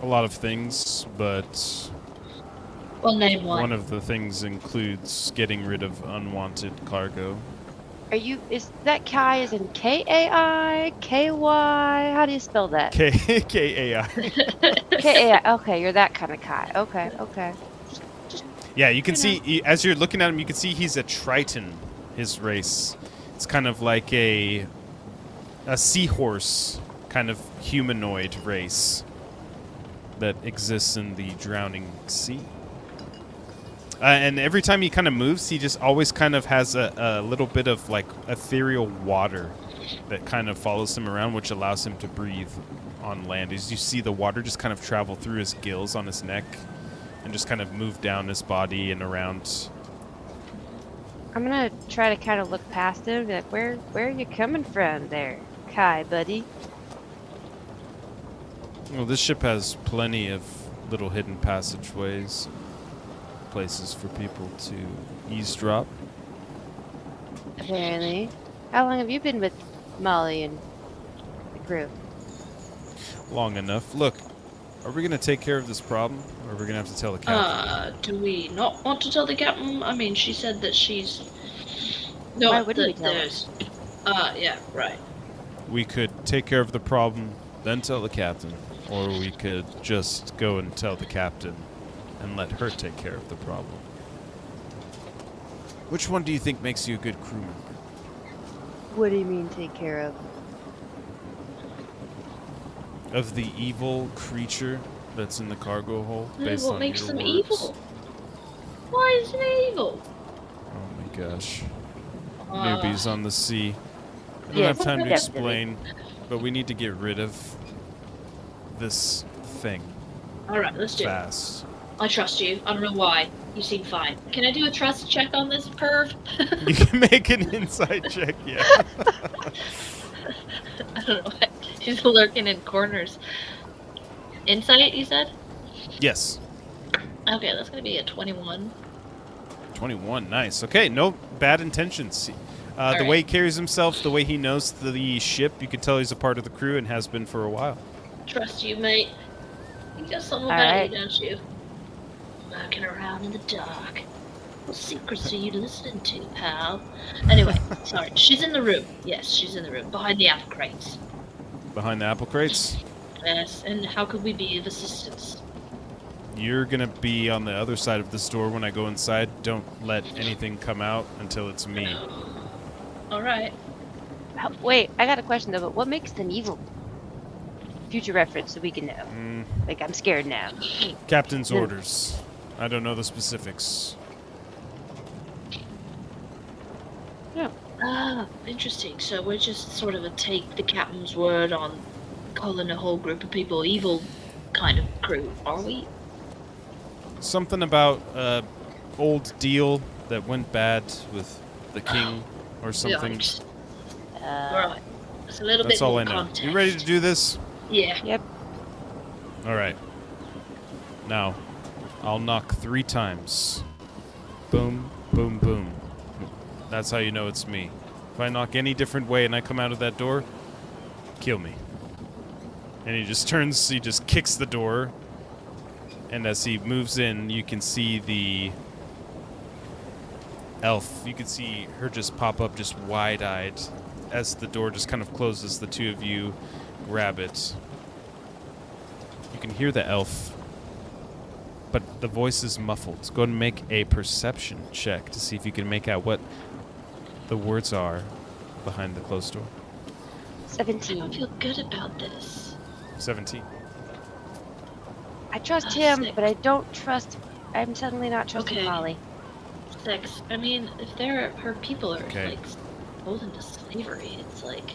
A lot of things, but Well, name one. one of the things includes getting rid of unwanted cargo. Is that Kai as in K-A-I? K-Y? How do you spell that? K-A-I. K-A-I. Okay, you're that kind of Kai. Okay. Yeah, you can see, as you're looking at him, you can see he's a Triton, his race. It's kind of like a seahorse kind of humanoid race that exists in the drowning sea. And every time he kind of moves, he just always kind of has a little bit of like ethereal water that kind of follows him around, which allows him to breathe on land. As you see the water just kind of travel through his gills on his neck and just kind of move down his body and around. I'm gonna try to kind of look past him. Like, where are you coming from there, Kai, buddy? Well, this ship has plenty of little hidden passageways, places for people to eavesdrop. Apparently. How long have you been with Molly and the crew? Long enough. Look, are we going to take care of this problem, or are we going to have to tell the captain? Do we not want to tell the captain? I mean, she said that she's... No, Why wouldn't we tell her? there's... yeah, right. We could take care of the problem, then tell the captain, or we could just go and tell the captain and let her take care of the problem. Which one do you think makes you a good crew member? What do you mean take care of? Of the evil creature that's in the cargo hold, Yeah, based what on makes your them words? evil? Why is it evil? Oh my gosh. Uh, Newbies on the sea. I don't Yes, have time to definitely. explain, but we need to get rid of this thing Alright, let's do it. fast. I trust you. I don't know why. You seem fine. Can I do a trust check on this perv? You can make an inside check, yeah. I don't know why. He's lurking in corners. Insight, you said? Yes. Okay, that's gonna be a 21. 21, nice. Okay, no bad intentions. The Alright. way he carries himself, the way he knows the ship, you can tell he's a part of the crew and has been for a while. Trust you, mate. You got something about Alright. you, don't you? Lurking around in the dark. What secrets are you listening to, pal? Anyway, sorry. She's in the room. Yes, she's in the room. Behind the apple crates. Behind the apple crates, Yes, and how could we be of assistance? you're going to be on the other side of this door when I go inside. Don't let anything come out until it's me. Alright. Wait, I got a question though, but what makes them evil? Future reference so we can know. Like, I'm scared now. Captain's Yeah. orders. I don't know the specifics. Ah, interesting. So we're just sort of a take the captain's word on calling a whole group of people evil kind of crew, are we? Something about old deal that went bad with the king or something. Yikes. Uh, Alright. That's a little That's bit all more I know. context. You ready to do this? Yeah. Yep. All right. Now, I'll knock 3 times. Boom, boom, boom. That's how you know it's me. If I knock any different way and I come out of that door, kill me. And he just turns, he just kicks the door. And as he moves in, you can see the elf. You can see her just pop up just wide-eyed as the door just kind of closes. The two of you grab it. You can hear the elf, but the voice is muffled. Go ahead and make a perception check to see if you can make out what the words are behind the closed door. I 17. don't feel good about this. 17. I trust Ah, him, sick. but I don't trust. I'm suddenly not trusting Okay. Molly. 6. I mean, if her people are Okay. like sold into slavery, it's like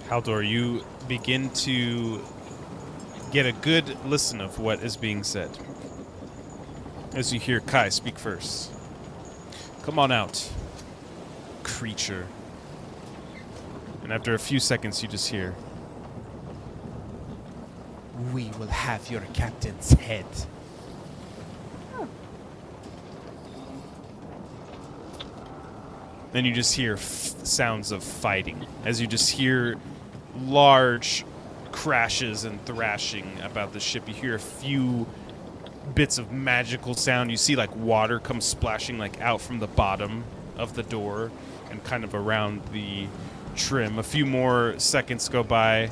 Haldor, you begin to get a good listen of what is being said. As you hear Kai speak first. Come on out, creature. And after a few seconds, you just hear, we will have your captain's head. Then you just hear sounds of fighting. As you just hear large crashes and thrashing about the ship. You hear a few bits of magical sound. You see like water come splashing like out from the bottom of the door and kind of around the trim. A few more seconds go by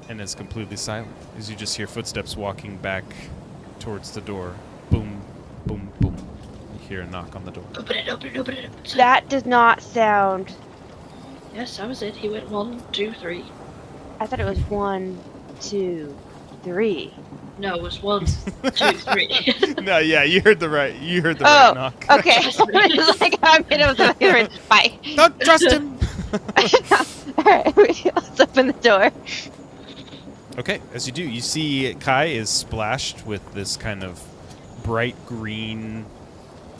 and it's completely silent as you just hear footsteps walking back towards the door. Boom, boom, boom. You hear a knock on the door. open it, open it, open it. That does not sound. Yes, that was it. He went 1, 2, 3. I thought it was 1, 2, 3. No, it was 1, 2, 3. No, yeah, you heard the right right Oh, knock. okay. It's like I'm in with the bye. Don't trust him. Alright, let's open the door. Okay, as you do, you see Kai is splashed with this kind of bright green,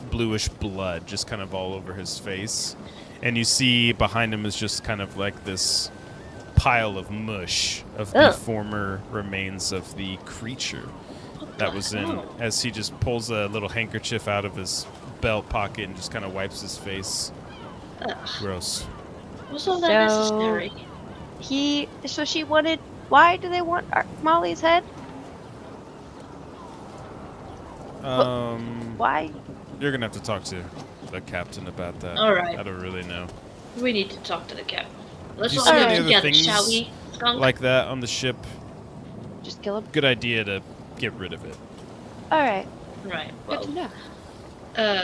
bluish blood just kind of all over his face. And you see behind him is just kind of like this pile of mush of the Ugh. former remains of the creature that was in, hell? as he just pulls a little handkerchief out of his belt pocket and just kind of wipes his face. Ugh, Gross. was all that So- necessary? So she wanted. Why do they want Molly's head? Why? You're gonna have to talk to the captain about that. Alright. I don't really know. We need to talk to the captain. Let's Do you all see go any other together, things shall we? Skunk? Like that on the ship, Just kill him? good idea to get rid of it. Alright, Right. good Well, to know.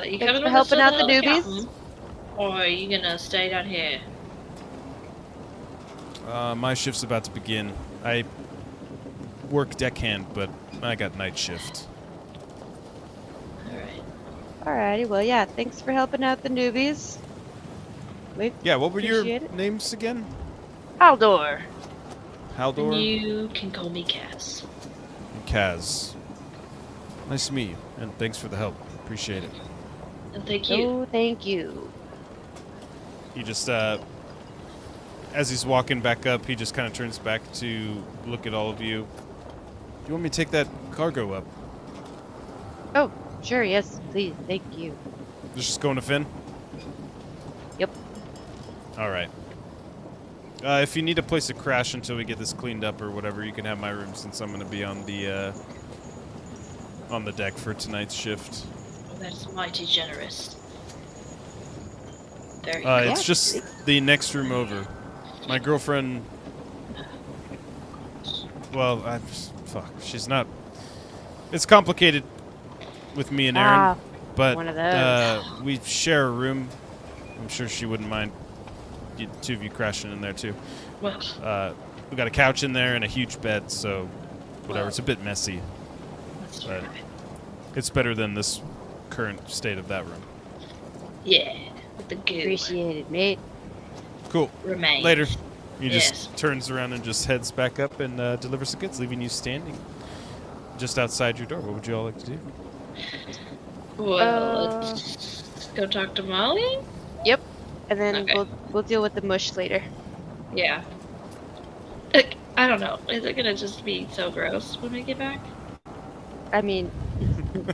you Thanks coming for with helping us out to the newbies? captain, or are you gonna stay down here? My shift's about to begin. I work deckhand, but I got night shift. Alright. Alrighty, well, yeah, thanks for helping out the newbies. Yeah, what were your Appreciate it. names again? Aldor. Haldor You can call me Cass. and Kaz. Nice to meet you, and thanks for the help. Appreciate it. And thank you. Oh, thank you. He just, as he's walking back up, he just kind of turns back to look at all of you. Do you want me to take that cargo up? Oh, sure, yes, please, thank you. Just going to Finn? Yep. All right. If you need a place to crash until we get this cleaned up or whatever, you can have my room since I'm going to be on the deck for tonight's shift. Oh, that's mighty generous. There you Uh, go. it's just the next room over. My girlfriend. Well, fuck. She's not. It's complicated with me and Aaron, Ah, but one of those. we share a room. I'm sure she wouldn't mind two of you crashing in there too. Well, We got a couch in there and a huge bed, so whatever. Well. It's a bit messy. that's Right. right. It's better than this current state of that room. Yeah, with the goo appreciated, mate. Cool. remains. Later. He Yes. just turns around and just heads back up and delivers the goods, leaving you standing just outside your door. What would you all like to do? Well, Uh, let's go talk to Molly. And then Okay. we'll deal with the mush later. Yeah. Like, I don't know. Is it gonna just be so gross when we get back? I mean,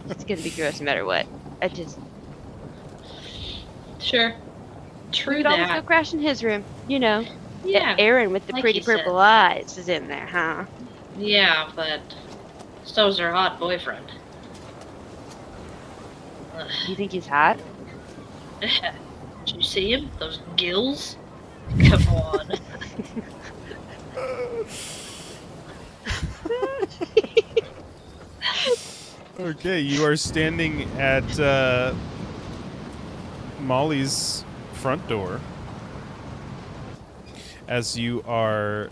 it's gonna be gross no matter what. I just Sure. we True could always go that. crash in his room. You know, Yeah. Aaron with the like pretty you said. purple eyes is in there, huh? Yeah, but so's her hot boyfriend. Ugh. You think he's hot? Did you see him? Those gills? Come on. Okay, you are standing at Molly's front door. as you are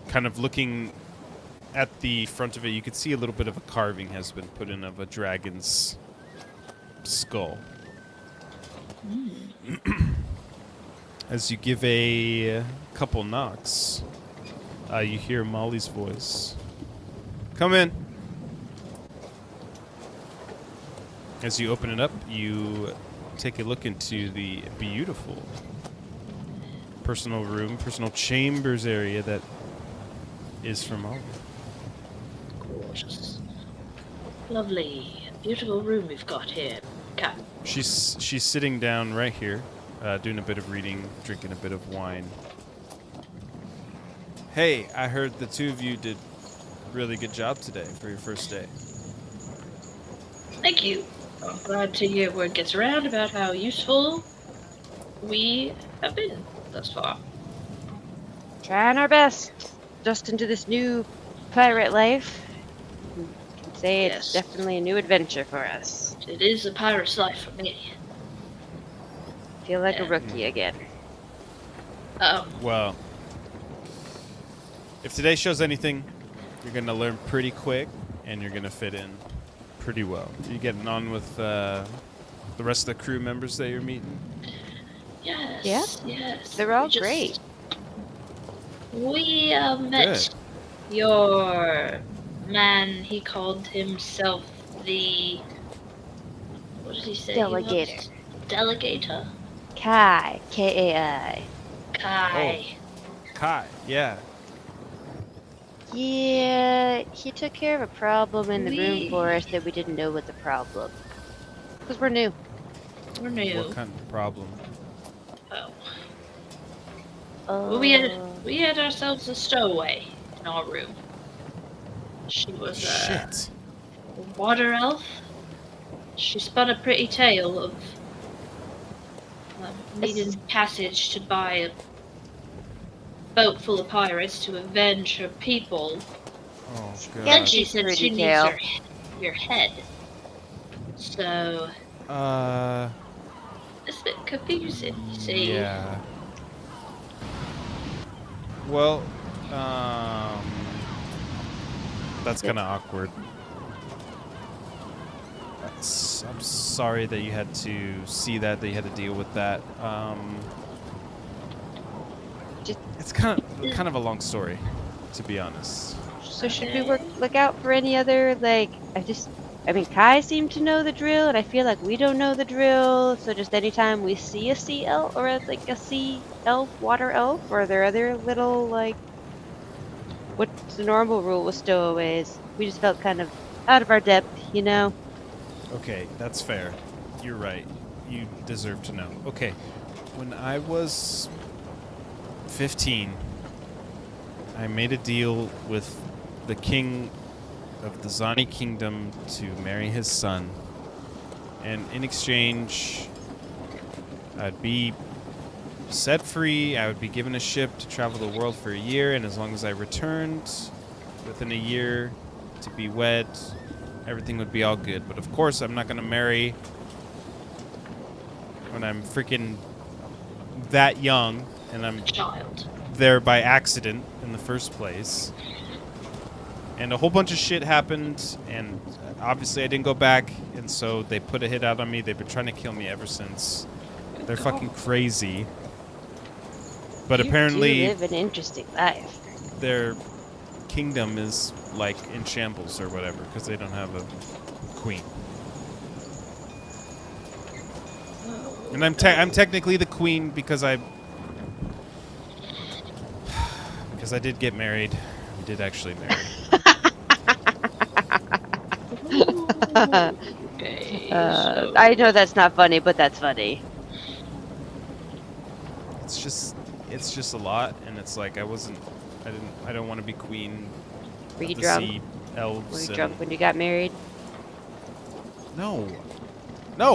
kind of looking at the front of it, you can see a little bit of a carving has been put in of a dragon's skull. As you give a couple knocks, you hear Molly's voice. Come in. As you open it up, you take a look into the beautiful personal chambers area that is for Molly. Gorgeous. Lovely. Beautiful room we've got here. Cap. She's sitting down right here, doing a bit of reading, drinking a bit of wine. Hey, I heard the two of you did a really good job today for your first day. Thank you. I'm glad to hear word gets around about how useful we have been thus far. Trying our best. Just into this new pirate life. I can say it's Yes. definitely a new adventure for us. It is a pirate's life for me. Feel like a Yeah. rookie again. Well, if today shows anything, you're going to learn pretty quick, and you're going to fit in pretty well. Are you getting on with the rest of the crew members that you're meeting? Yes. Yeah. Yes. They're all We just- great. We met your man. He called himself the. What did he say? he was? Delegator. Delegator. Kai. Kai. Kai. Kai, yeah. Yeah, he took care of a problem in the We- room for us that we didn't know was a problem. Because we're new. We're new. What kind of problem? Oh. Oh. Well, we had ourselves a stowaway in our room. She was a Shit. water elf. She spun a pretty tale of needing passage to buy a boat full of pirates to avenge her people. Oh, Yeah, Then God. she said pretty she needs tale. your head. So it's a bit confusing, you see. Yeah. Well, that's kind of awkward. I'm sorry that you had to see that you had to deal with that. Just- It's kind of a long story, to be honest. So should we look out for any other, like, I mean, Kai seemed to know the drill, and I feel like we don't know the drill, so just anytime we see a sea elf, or like a sea elf, water elf, or are there other little, like, what's the normal rule with stowaways? We just felt kind of out of our depth, you know? Okay, that's fair. You're right. You deserve to know. Okay, when I was 15, I made a deal with the king of the Zani Kingdom to marry his son. And in exchange, I'd be set free, I would be given a ship to travel the world for a year, and as long as I returned within a year to be wed, everything would be all good. But of course, I'm not going to marry when I'm freaking that young, and I'm Child. there by accident in the first place. And a whole bunch of shit happened, and obviously I didn't go back, and so they put a hit out on me. They've been trying to kill me ever since. They're fucking crazy. But You apparently do live an interesting life. their kingdom is like in shambles or whatever because they don't have a queen. And I'm technically the queen because I did get married. I did actually marry. Okay. So I know that's not funny, but that's funny. It's just a lot, and it's like I don't want to be queen Were you of the drunk? sea elves. Were you and- drunk when you got married? No,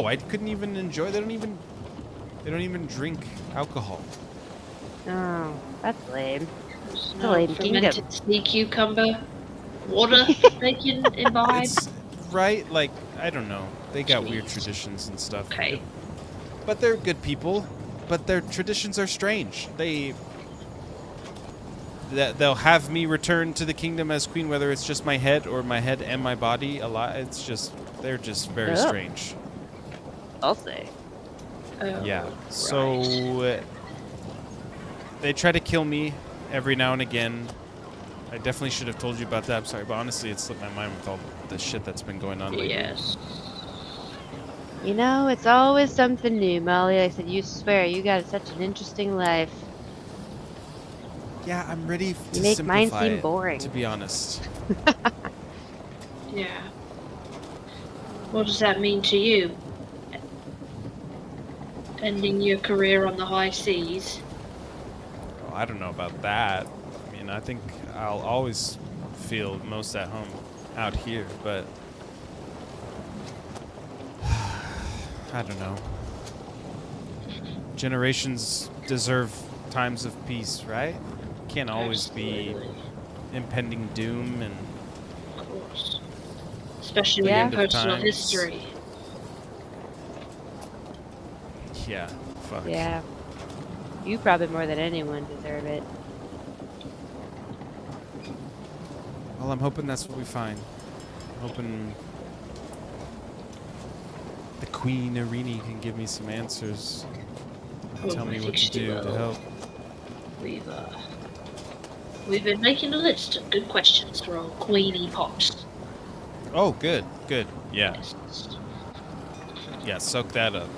I couldn't even enjoy. They don't even drink alcohol. Oh, that's lame. there's the lame fermented kingdom. sea cucumber water they can imbibe. It's right, like I don't know. They got weird traditions and stuff. Okay. But they're good people. but their traditions are strange. They'll have me return to the kingdom as queen, whether it's just my head or my head and my body alive. It's just, they're just very Oh. strange. I'll say. Oh, Yeah. right. So they try to kill me every now and again. I definitely should have told you about that. I'm sorry, but honestly, it slipped my mind with all the shit that's been going on lately. Yes. You know, it's always something new, Molly. I said, you swear, you got such an interesting life. Yeah, I'm ready to You make mine simplify seem it, boring. to be honest. Yeah. What does that mean to you? Ending your career on the high seas? Well, I don't know about that. I mean, I think I'll always feel most at home out here, but I don't know. Generations deserve times of peace, right? Can't always be Absolutely. impending doom and Of course. Especially Yeah. with your End of personal times. history. yeah, fuck. Yeah. You probably more than anyone deserve it. Well, I'm hoping that's what we find. I'm hoping the Queen Irini can give me some answers. Tell I me think what to she do to will. help. We've been making a list of good questions for old Queenie Potts. Oh, good, good. Yeah, Yes. yeah, soak that up.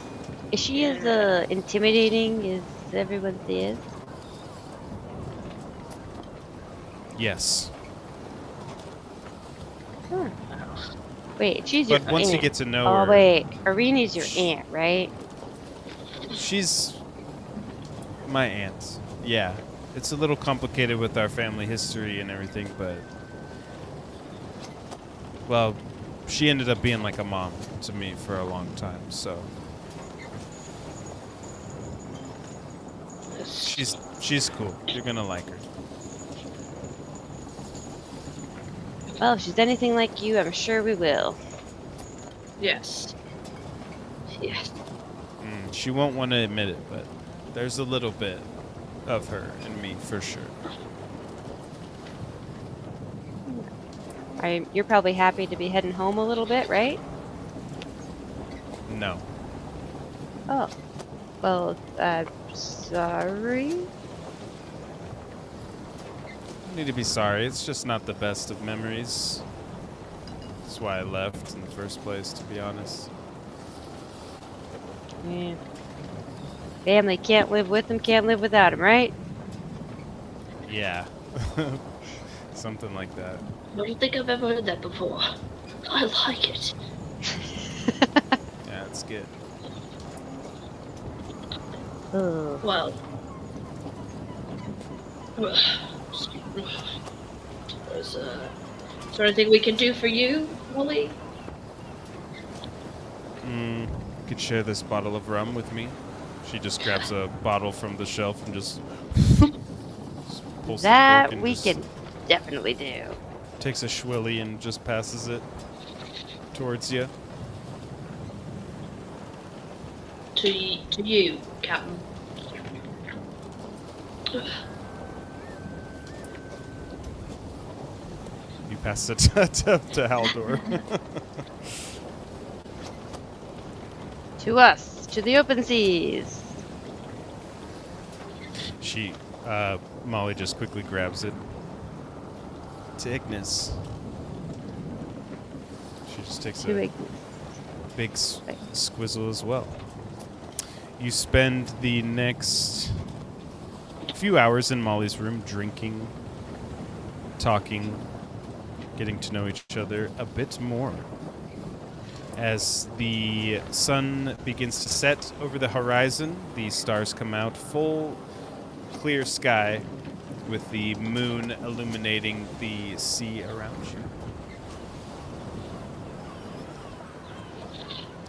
Is she as intimidating as everyone says? Yes. Wait, she's your But once you aunt. get to know Oh, her, wait. Irina's your aunt, right? she's my aunt. Yeah. It's a little complicated with our family history and everything, but well, she ended up being like a mom to me for a long time, so she's cool. You're gonna like her. Well, if she's anything like you, I'm sure we will. Yes. Yes. She won't want to admit it, but there's a little bit of her in me for sure. You're probably happy to be heading home a little bit, right? No. Oh. Well, sorry? I need to be sorry. It's just not the best of memories. That's why I left in the first place, to be honest. Yeah. Family can't live with them, can't live without them, right? Yeah. Something like that. I don't think I've ever heard that before. I like it. Yeah, it's good. Oh. Well. Is there anything we can do for you, Molly? You could share this bottle of rum with me. She just grabs a bottle from the shelf and just pulls the That cork and we just can definitely do. takes a schwilly and just passes it towards you. To you, Captain. You pass it to Haldor. To us, to the open seas. She, Molly just quickly grabs it. To Ignis. She just takes To a Ignis. big squizzle as well. You spend the next few hours in Molly's room drinking, talking, getting to know each other a bit more. As the sun begins to set over the horizon, the stars come out, full clear sky with the moon illuminating the sea around you.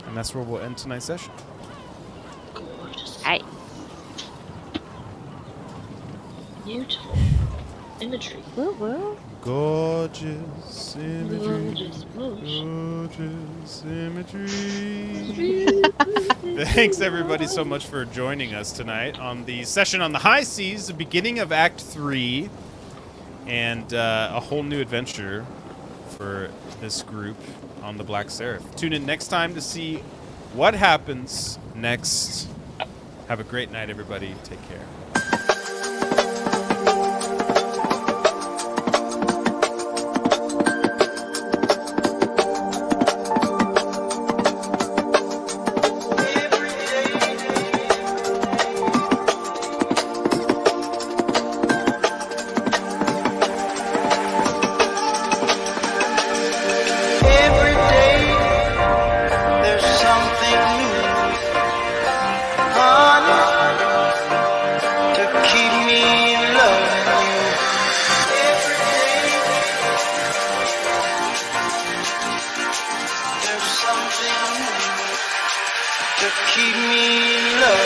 And that's where we'll end tonight's session. Gorgeous. Hi. Beautiful imagery. Woo woo. Gorgeous imagery. Gorgeous motion. Gorgeous imagery. Thanks everybody so much for joining us tonight on the session on the high seas, the beginning of Act 3, and a whole new adventure for this group on the Black Seraph. Tune in next time to see what happens next. Have a great night, everybody. Take care. Every day there's something new, honey, to keep me loving you. Every day there's something new to keep me loving you.